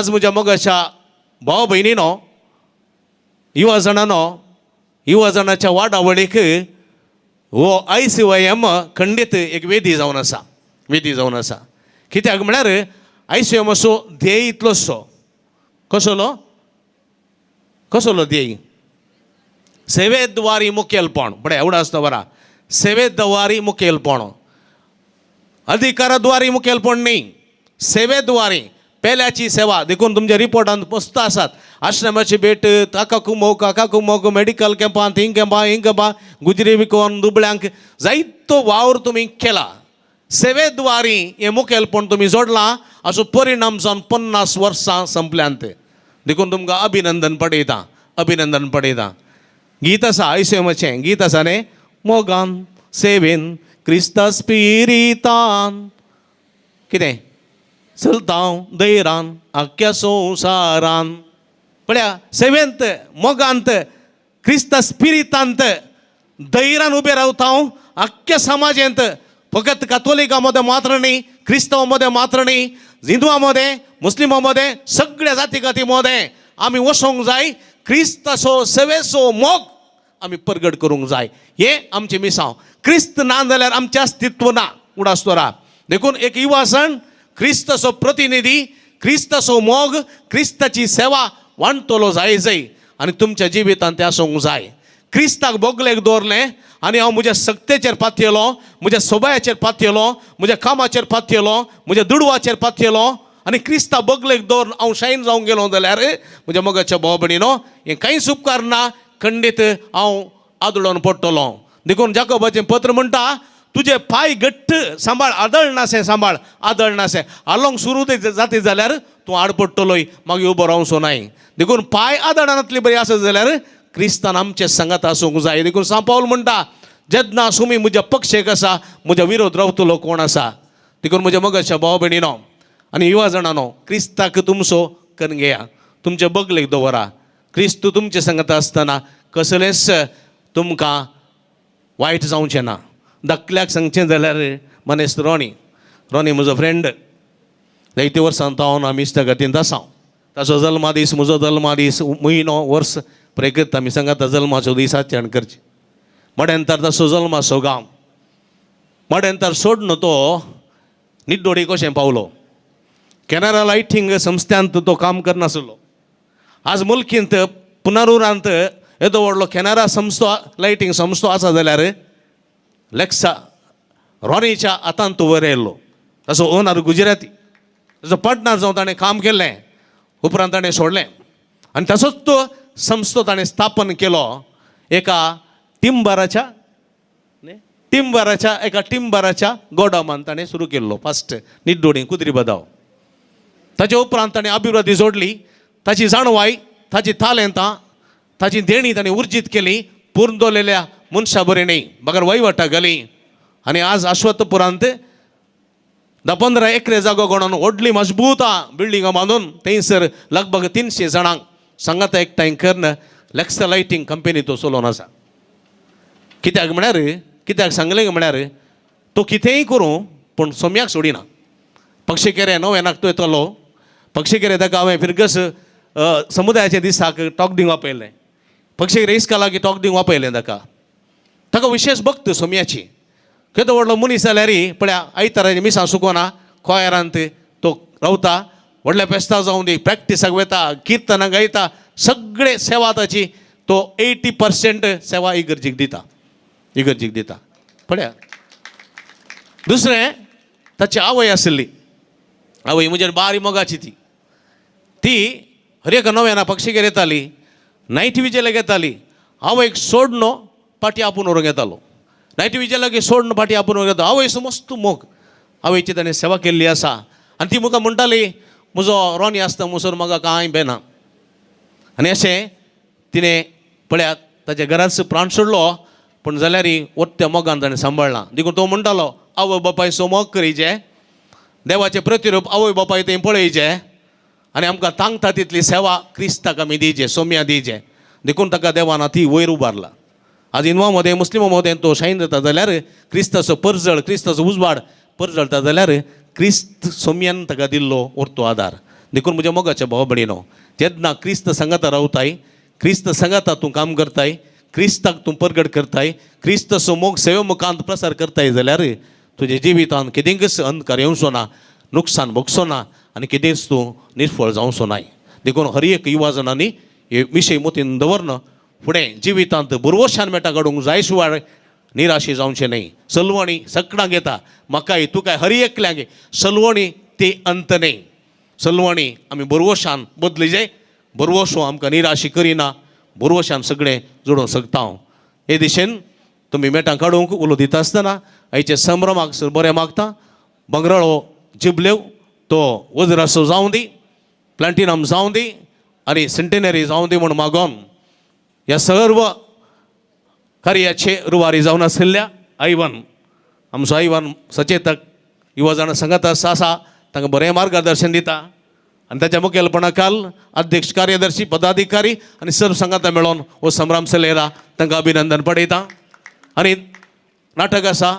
म्हज्या मोगाच्या भाव भयणीनो, युवा जाणांच्या वाडावडीक हो ICYM खंडीत एक वेदी जावन आसा, वेदी जावन आसा. कित्याक म्हळ्यार ICYMचो ध्येय इतलोसो, कसलो ध्येय? सेवेद्वारी मुखेलपण. पळय एवढा आसता बरा, सेवेद्वारी मुखेलपण, अधिकाराद्वारी मुखेलपण न्ही, सेवेद्वारी. पेल्याची सेवा देखून तुमच्या रिपोर्टांत मस्त आसात. आश्रमाची भेट, काका कुमोक, मेडिकल कॅम्पांत, हिंग कॅम्पां, गुजरी विकोन दुबळ्यांक जायतो वावर तुमी केला. सेवेद्वारी हें मुखेलपण तुमी जोडलां, हाचो परिणाम जावन 50 वर्सां संपल्यांत. देखून तुमकां अभिनंदन पडयता, अभिनंदन पडयता. गीत आसा ICYMचें, गीत आसा न्ही, मोगान सेवेन क्रिस्ता स्पिरितान कितें चलता हांव दैरान आख्या संवसारान पळया सेवेंत मोगांत क्रिस्त स्पिरितांत ಧೈರ್ಯನ ಉಬೆ ರಾವ್ತಾವ್ ಅಕ್ಕೆ ಸಮಾಜಂತ फकत कातोलिकामध्ये मात्र नाही क्रिस्तवामध्ये मात्र नाही हिंदुवामध्ये मुस्लिमामध्ये सगळ्या जातीगतीमध्ये आम्ही वसोंक जाय क्रिस्तसो सेवेसो मोग आम्ही प्रगट करूंक जाय हे आमचे मिसांव क्रिस्त ना जाल्यार आमचें अस्तित्व ना उडासतोरा देखून एक युवा सण क्रिस्तसो प्रतिनिधी क्रिस्तसो मोग क्रिस्ताची सेवा वांटतलो जाय आनी तुमच्या जिवितांत तें आसूंक जाय क्रिस्ताक बोगलेक दवरलें आनी हांव म्हज्या सक्तेचेर पातयेलो म्हज्या सोबायाचेर पातयेलो म्हज्या कामाचेर पातयेलो म्हज्या दुडवाचेर पातयेलो आनी क्रिस्ता बोगलेक दवरून हांव शायन जावंक गेलो जाल्यार म्हज्या मोगाच्या भाव भयणीनो हें कांयच उपकार ना खंडीत हांव आदळोन पडटलो देखून जाकोबाचें पत्र म्हणटा तुजे पांय घट्ट सांबाळ आदळनाशें सांबाळ आदळनाशें हालोंक सुरू जाता जाल्यार तूं आड पडटलोय मागीर उबो रावचो नाय देखून पांय आदळनातली बरी आसत जाल्यार क्रिस्तान आमचे संगात आसूंक जाय देखून सा पावल म्हणटा जेन्ना सुमी म्हज्या पक्षेक आसा म्हज्या विरोध रावतलो कोण आसा देखून म्हज्या मोगाच्या भाव भयणीनो आनी युवा जाणांनो क्रिस्ताक तुमचो कणगेया तुमचे बगलेक दवरा क्रिस्त तुमचे संगत आसतना कसलेंच तुमकां वायट जावचें ना धाकल्याक सांगचें जाल्यार मनेस्त रोनी म्हजो फ्रेंड जायते वर्सां हांव आमी इश्टागतींत आसा ताचो जल्मादीस म्हजो जल्मादीस म्हयनो वर्स प्रे करता आमी सांगात जल्माचो दीस आचरण करचे मडेंतर ताचो जल्माचो गांव मडेंतर सोडून तो निड्डोडी कशें पावलो कॅनरा लायटिंग संस्थांत तो काम करनासलो आज मुल्कींत पुनरुरांत येदो व्हडलो कॅनरा संस्थो लायटिंग संस्थो आसा जाल्यार लेक्सा रॉनीच्या हातांत तो वयर येयल्लो ताचो ओनर गुजराती ताचो पार्टनर जावन ताणें काम केल्लें उपरांत ताणें सोडलें आनी तसोच तो संस्थो ताणें स्थापन केलो एका टिंबराच्या गोडामान ताणें सुरू केल्लो फस्ट निड्डोडी कुद्री बदाव ताचे उपरांत ताणें अभिवृद्धी जोडली ताची जाणवाय ताची तालेंतां ताची देणी ताणें उर्जीत केली पूर्ण दवरलेल्या मनशा बरें न्ही बगर वयवटा घाली आनी आज अश्वथपुरांत 10-15 एकरे जागो गणून व्हडली मजबूत बिल्डिंगां बांदून थंयसर लगभग 300 जाणांक सांगात एकठांय करून लेक्सा लायटिंग कंपनी तो चलोवन आसा कित्याक सांगलें म्हळ्यार तो कितेंय करूं पूण सोम्याक सोडिना पक्षीकेरे नव्यानाक तो येतलो पक्षीकेरे ताका हांवें फिरगस समुदायाच्या दिसाक टॉक दिवंक आपयलें पक्षीकेरे इसका लागीं टॉक दिवंक आपयलें ताका विशेश भक्त सोम्याची केदो व्हडलो मनीस जाल्यार पळया आयताराचे मिसां सुकोना खोयरांत तो रावता व्हडल्या फेस्तां जावं दी प्रॅक्टिसाक वता किर्तनाक गायता सगळे सेवा ताची तो 80% सेवा इगर्जीक दिता पळया दुसरें ताची आवय आसली आवय म्हज्या बारी मोगाची ती हर एक नव्याना पक्षीकेर येताली नायट विजेलाक येताली आवयक सोडनो पाटी आपूण व्हरूंक येतालो नायट विजेलाक सोडनो पाटी आपूण व्हरूंक येतालो आवयचो मस्त मोग आवयची ताणें सेवा केल्ली आसा आनी ती म्हाका म्हणटाली म्हजो रोनी आसता मुसोर म्हाका कांय बेना आनी अशें तिणें पळयात ताच्या घराच प्राण सोडलो पूण जाल्यार वत्त्या मोगान ताणें सांबाळना देखून तो म्हणटालो आवय बापायचो मोग करीचे देवाचें प्रतिरूप आवय बापाय थंय पळयचें आनी आमकां तांगता तितली सेवा क्रिस्ताक आमी दिवचे सोम्या दिवचे देखून ताका देवान ती वयर उबारला आज हिंदुवा मदें मुस्लिमा मदें तो शायन जाता जाल्यार क्रिस्ताचो परजळ क्रिस्ताचो उजवाड परजळटा जाल्यार क्रिस्त सोम्यान ताका दिल्लो उरतो आदार देखून म्हज्या मोगाच्या भाव भयणीनो जेन्ना क्रिस्त संगता रावताय क्रिस्त संगता तूं काम करताय क्रिस्ताक तूं प्रगट करताय क्रिस्तचो मोग सेवे मुखांत प्रसार करताय जाल्यार तुज्या जिवितांत कितेंच अंधकार येवचो ना नुकसान भोगचो ना आनी कितेंच तूं निरफळ जावचो नाय देखून हर एक युवा जाणांनी हे विशय मतीन दवरन फुडें जिवितांत बुरवशान मेटा काडूंक जाय शिवाय निराशी जावचें न्ही सलवणी सगळ्यांक येता म्हाकाय तुकाय हर एकल्याक सलवणी ती अंत न्ही सलवणी आमी बुरवशान बदलिजे बुरवोशो आमकां निराशी करिना बुरवशान सगळें जोडूंक शकता हांव हे दिशेन तुमी मेटां काडूंक उलो दिता आसतना आयचे संभ्रमाक बरें मागता बंगराळो जिबलेव तो वज्रासो जावं दी प्लॅटिनम जावं दी आनी सेंटेनरी जावं दी म्हूण मागोन ह्या सर्व कार्याचे रुवारी जावन आशिल्ल्या आयवन आमचो आयवन सचेतक युवा जाण संघात आसा तांकां बरें मार्गदर्शन दिता आनी ताच्या मुखेलपणाखाल अध्यक्ष कार्यदर्शी पदाधिकारी आनी सर्व संघाता मेळोन हो संभ्रम चलयला तांकां अभिनंदन पडयता आनी नाटक आसा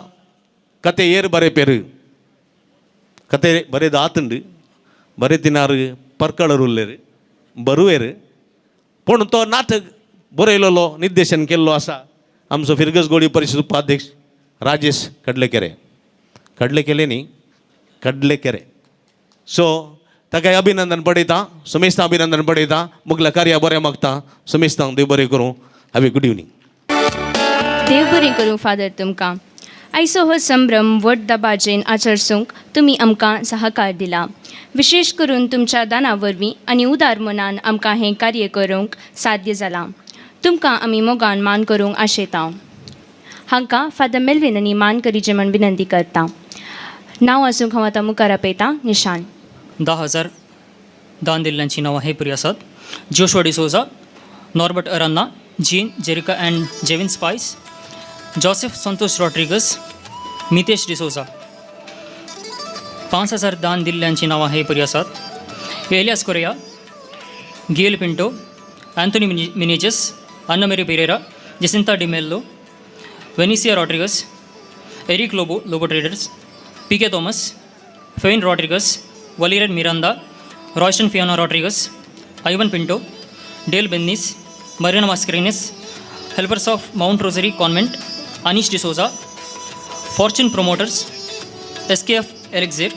कथे ಏರ್ ಬರೆ ಪೇರು ಕತೆ ಬರೆದ ಆತಂಡು ಬರೆತಿನಾರು पर्कळरुल्लेर बरुवेर पूण तो नाटक बरयलोलो निर्देशन केल्लो आसा आमचो फिरगस गोडी परिशद उपाध्यक्ष राजेश कडलेकेले न्ही कडलेकेरे सो ताका अभिनंदन पडयता सुमेस्तां अभिनंदन पडयता मुगला कार्या बरें मागता सुमेस्तांक देव बरें करूं हॅव ए गुड इवनिंग देव बरें करूं फादर तुमकां आयचो हो संभ्रम व्हड दबाजेन आचरसूंक तुमी आमकां सहकार दिला विशेश करून तुमच्या दाना वरवीं आनी उदार मनान आमकां हें कार्य करूंक साध्य जालां तुमकां आमी मोगान मान करूंक आशेता हांकां फादर मेल्विन आनी मान करीचें म्हण विनंती करता नांव आसूंक हांव आतां मुखार आपयतां निशान 10,000 दान दिल्ल्यांची नांवां हे परी आसात Joshua D'Souza Norbert Aranha Jean Jerica and Jevin स्पाइस जोसेफ संतोष रॉड्रिगस मितेश डिसोजा 5,000 दान दिल्ल्यांची नांवां हे परी आसात Elias Correa Gail Pinto Anthony Menezes Anna Mary Pereira Jacintha D'Mello Venisia Rodrigues Eric Lobo traders P K Thomas फेन Rodrigues Valerian Miranda Royston Fiona Rodrigues Ivan Pinto Dale Bennis Marina Mascarenhas helpers of Mount Rosary convent Anish D'Souza fortune promoters SKF एलेक्झेर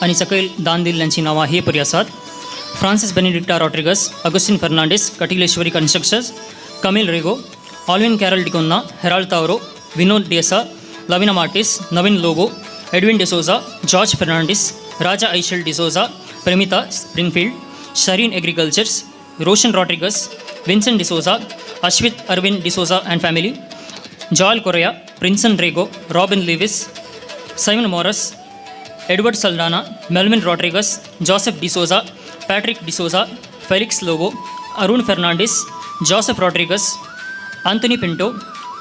आणि सकयल दान दिल्ल्यांची नांवां हे परी आसात Francis Benedicta Rodrigues Agustin Fernandes Katileshwari constructions Kamil Rego Alwin Carol D'Cunha Harold Tauro Vinod D'Sa Lavina Martis Naveen logo Edwin D'Souza George Fernandes Raja Aishal D'Souza Premita Springfield Shereen agricultures Roshan Rodrigues Vincent D'Souza Ashwith Arvind D'Souza and family Joyal Correa Prinson Rego Robin Lewis Simon Moras Edward Saldanha Melvin Rodrigues Joseph D'Souza Patrick D'Souza Felix Lobo Arun Fernandes Joseph Rodrigues Antony Pinto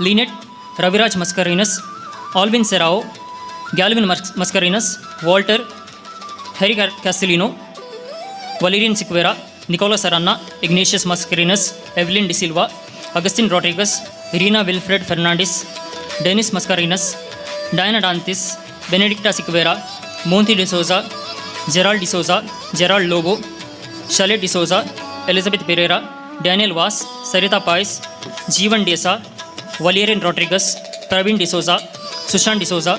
Lynette Raviraj Mascarenhas Alwin Serrao Galvin Mascarenhas Walter Harry Castelino Valerian Sequeira Nicholas Aranha Ignatius Mascarenhas Evelyn D'Silva Agustin Rodrigues Reena Wilfred Fernandes Denis मस्करिनस Diana Dantis Benedicta Sequeira Monty D'Souza Gerald D'Souza Gerald Lobo Shaly D'Souza Elizabeth Pereira Daniel Vas Sarita Pais Jeevan D'Sa Valerian Rodrigues Praveen D'Souza Sushant D'Souza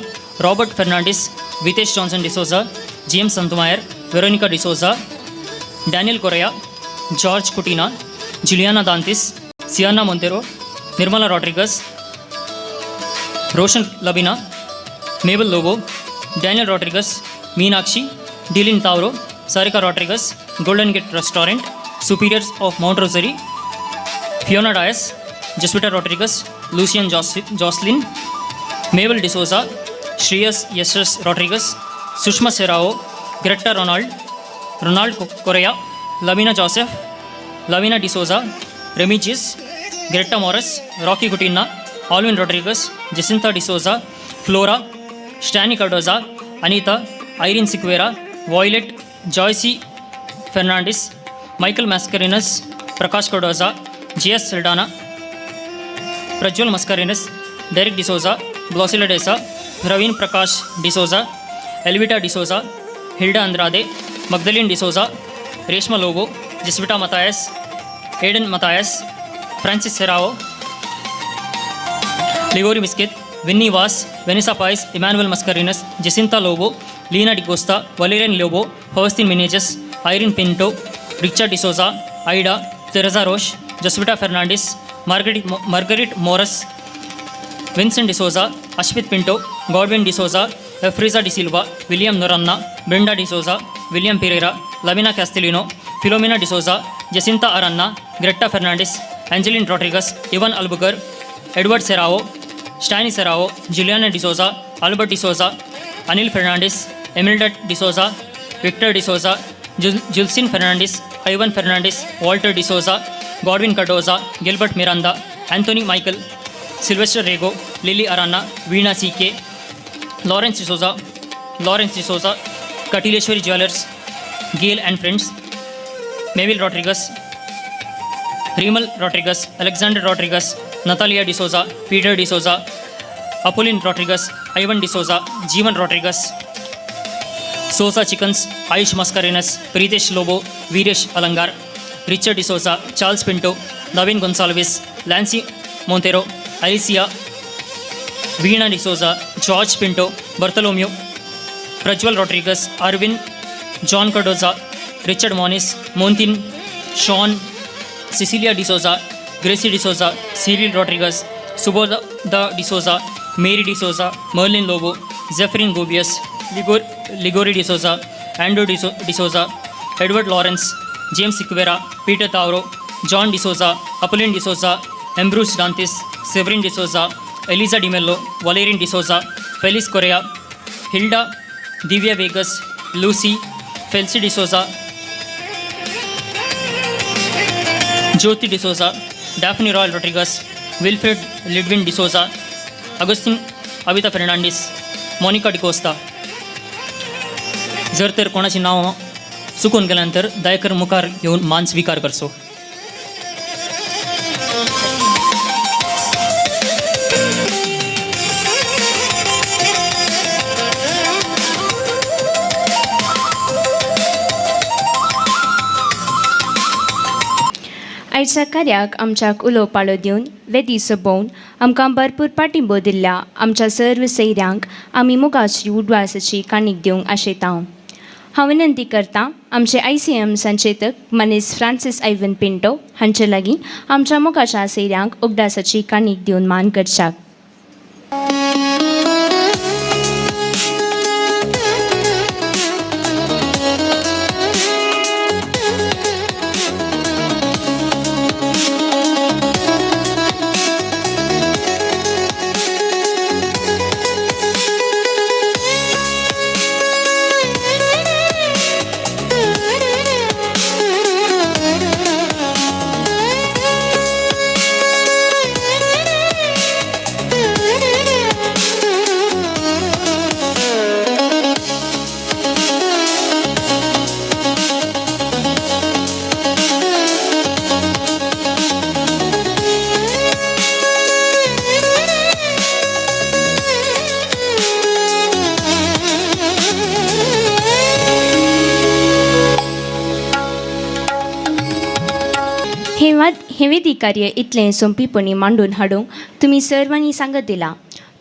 Robert Fernandes Vitesh Johnson D'Souza James Santmayor Veronica D'Souza Daniel Correa George Coutinho Juliana Dantis Sianna Monteiro Nirmala Rodrigues Roshan Lavina Mabel Lobo Daniel Rodrigues Meenakshi Delin Tauro Sarika Rodrigues golden gate restaurant superiors of Mount Rosary Fiona Dias Jeswita Rodrigues Lucian Jocelyn मेबल D'Souza Shreyas Yashas Rodrigues Sushma Serrao Greta Ronald Correa Lavina Joseph Lavina D'Souza Remigius Greta Moras Rocky Coutinho Alwin Rodrigues Jacintha D'Souza Flora Stany Cardoza, Anita, Irene Sequeira, Violet, Joycy Fernandes, Michael Mascarenhas, Prakash Cardoza, GS Saldanha, Prajwal Mascarenhas, Derrick D'Souza, Blossilla D'Sa, Praveen Prakash D'Souza, Elvita D'Souza, Hilda Andrade, Magdalene D'Souza, Reshma Lobo, Jeswita Mathias, Aidan Mathias, Francis Serrao, Ligory Misquith, Vinny Vas, Venisa Pais, Emmanuel Mascarenhas, Jacintha Lobo, Leena D'Costa, Valerian Lobo, Faustin Menezes, Irene Pinto, Richa D'Souza, Ida, Teresa Roche, Jaswita Fernandes, Margaret Moras, Vincent D'Souza, Ashwith Pinto, Godwin D'Souza, Efriza D'Silva, William Noronha, Brenda D'Souza, William Pereira, Lavina Castelino, Philomena D'Souza, Jacintha Aranha, Greta Fernandes, Angeline Rodrigues, Ivan Albuquerque, Edward Serrao, Stany Serrao, Juliana D'Souza, Albert D'Souza, Anil Fernandes, Emilda D'Souza, Victor D'Souza, Julsin Fernandes, Ivan Fernandes, Walter D'Souza, Godwin Cardoza, Gilbert Miranda, Anthony Michael, Sylvester Rego, Lily Aranha, Veena C K, Lawrence D'Souza, Katileshwari jewellers, Gail and friends, Mevil Rodrigues, Rimal Rodrigues, Alexander Rodrigues, Natalia D'Souza, Peter D'Souza, Apolin Rodrigues, Ivan D'Souza, Jeevan Rodrigues, Sousa chickens, Ayush Mascarenhas, Pritesh Lobo, Veeresh Alangar, Richard D'Souza, Charles Pinto, Naveen Gonsalves, Lancy Monteiro, Alicia, Veena D'Souza, George Pinto, Bartholomew, Prajwal Rodrigues, Arvind, John Cardoza, Richard Monis, Montin, Shaun, Cecilia D'Souza, Gracy D'Souza, Cyril Rodrigues, Subodha D'Souza, Mary D'Souza, Merlin Lobo, Jeffrin Gobius, Ligory D'Souza, Andrew D'Souza, Edward Lawrence, James Sequeira, Peter Tauro, John D'Souza, Apolin D'Souza, Ambrose Dantis, Severin D'Souza, Eliza D'Mello, Valerian D'Souza, Felis Correa, Hilda, Divya Vegas, Lucy, Felcy D'Souza, Jyoti D'Souza, Daphne Royal Rodrigues, Wilfred Lidwin D'Souza, Agustin Avita Fernandes, Monica D'Costa. जर तर कोणाची नाव चुकून गेल्यानंतर दयाकर मुखार येऊन मान स्वीकार करसो. आयच्या कार्याक आमच्याक उलोवपाळो दिवन वेदी सोबोवन आमकां भरपूर पाठिंबो दिल्ल्या आमच्या सर्व सैऱ्यांक आमी मोगाची उडवासाची काणीक दिवंक आशेतां. हांव विनंती करतां आमचे ICM संचेतक मनीस फ्रांसीस आयवन पिंटो हांचे लागीं आमच्या मोगाच्या सैऱ्यांक उगडासाची काणीक दिवन मान करच्याक. हे वेदी कार्य इतलें सोंपीपणी मांडून हाडूंक तुमी सर्वांनी सांगत दिला.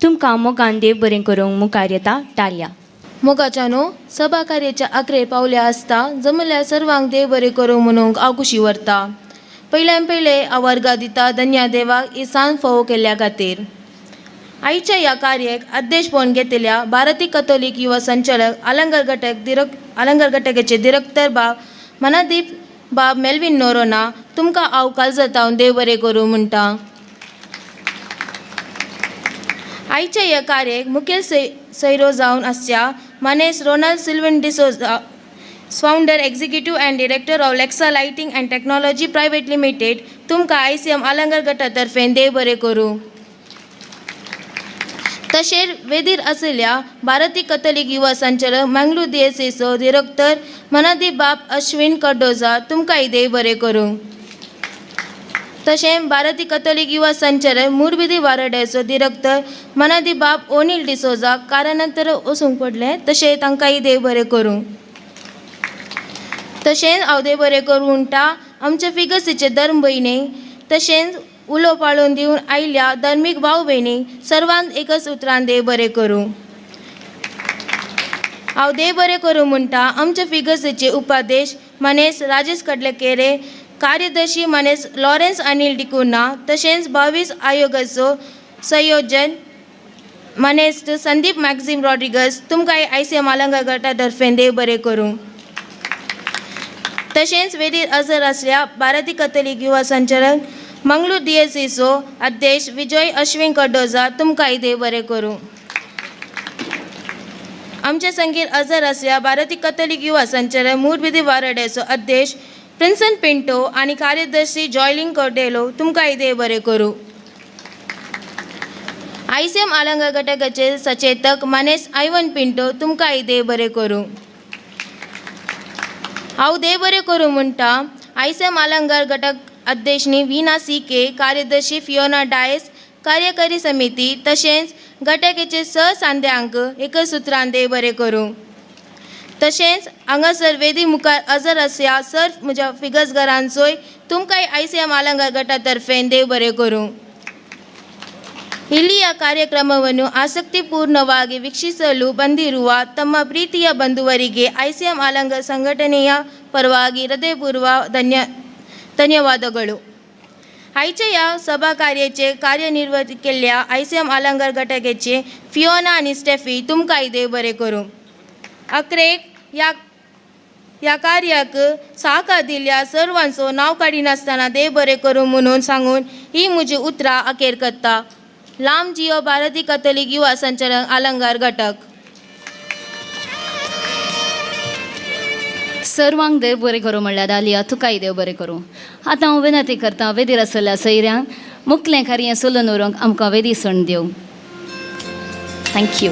तुमकां मोगान देव बरें करूंक मुखार येता टाळया. मोगाच्या न्हू सभा कार्याच्या आखरे पावल्या आसता जमल्या सर्वांक देव बरें करूंक म्हणूंक हांव खुशी व्हरता. पयल्यान पयलें हांव वर्गा दिता धन्या देवाक ही सांज फोव केल्ल्या खातीर. आयच्या ह्या कार्याक अध्यक्षपण घेतिल्ल्या भारतीय कथोलिक युवा संचालक आलंगर घटकाचे डिरेक्टर बाब मनादीप बाब मेल्विन नोरोना तुमकां हांव काळजांतल्यान देव बरें करूं म्हणटा. आयच्या ह्या कार्याक मुखेल सैरो जावन आसच्या मनेस Ronald Sylvan D'Souza, founder executive and director of Lexa lighting and technology private limited तुमकां ICM आलंगर गटा तर्फे देव बरें करूं. तशेंच वेदीर आसलेल्या भारतीय कथोलिक युवा संचालक मंगळूर DSSचो डिरेक्टर मनादीप बाब अश्विन कार्डोजा तुमकां इदे बरें करूं. तशेंच भारतीय कथोलिक युवा संचालक मुरबिदी वारड्याचो डिरेक्टर मनादीप बाब ओनील डिसोजा कारानंतर वचूंक पडले तशें तांकांय देव बरें करूं. तशेंच हांव देव बरें करूं म्हणटा आमच्या फिगसीचे धर्म भयणीक तशेंच उलो पाळून दिवन आयल्या धर्मीक भाव भयणीक सर्वांक एकच उतरान देव बरें करूं. हांव देव बरें करूं म्हणटा आमच्या फिगसीचे उपाध्यक्ष मनेस राजेश कडलेकेरे, कार्यदर्शी मनेस लॉरेन्स अनिल डिकुना, तशेंच 22 आयोगाचो संयोजन मनेस संदीप मॅक्झिम रॉड्रिगस तुमकां ICM आलंगा गटा तर्फे देव बरें करूं. तशेंच वेदीर हजर आसल्या भारतीय कथोलिक युवा संचालक मंगळूर DSSचो अध्यक्ष विजय अश्विन कार्डोजा तुमकांय देव बरें करूं. आमच्या संगीत हजर आसल्या भारतीय कथोलिक युवा संचालक मुरबिदी वारड्याचो अध्यक्ष प्रिन्सन पिंटो आनी कार्यदर्शी जॉयलिंग कोर्डेलो तुमकांय देव बरें करूं. ICM आलंगा घटकाचे सचेतक मनेस आयवन पिंटो तुमकांय देव बरें करूं. हांव देव बरें करूं म्हणटा ICM आलंगार घटक अध्यक्षनी वीना CK, कार्यदर्शी फियोना डायस, कार्यकारी समिती तशेंच घटकाचे सहसांद्यांक एकच सुत्रान देव बरें करूं. तशेंच हांगासर वेदी मुखार हजर आसल्या सर्व म्हज्या फिगसगरांचोय तुमकांय ICM आलंगार गटा तर्फे देव बरें करूं. ಇಲ್ಲಿ ಆ ಕಾರ್ಯಕ್ರಮವನ್ನು ಆಸಕ್ತಿಪೂರ್ಣವಾಗಿ ವೀಕ್ಷಿಸಲು ಬಂದಿರುವ ತಮ್ಮ ಪ್ರೀತಿಯ ಬಂಧುವರಿಗೆ ICM ಆಲಂಗ ಸಂಘಟನೆಯ ಪರವಾಗಿ ಹೃದಯಪೂರ್ವ ಧನ್ಯವಾದಗಳು. आयच्या या सभा कार्याचे कार्यनिर्वाह केल्ल्या ICM आलंगार घटकाचे फियोना आणि स्टेफी तुमकांय देव बरें करूं. अखेरेक ह्या कार्याक सहकार दिल्ल्या सर्वांचो नांव काडिनासतना देव बरें करूं म्हणून सांगून ही म्हजी उतरां अखेर करता. लांब जियो भारतीय कथोलिक युवा संचालक आलंगार घटक. सर्वांक देव बरें करूं म्हणल्यार दालिया तुकाय देव बरें करूं. आतां हांव विनंती करतां वेदीर आसलेल्या सयऱ्यांक मुखलें कार्य सोलून व्हरूंक आमकां वेदी सण दिवं. थँक्यू.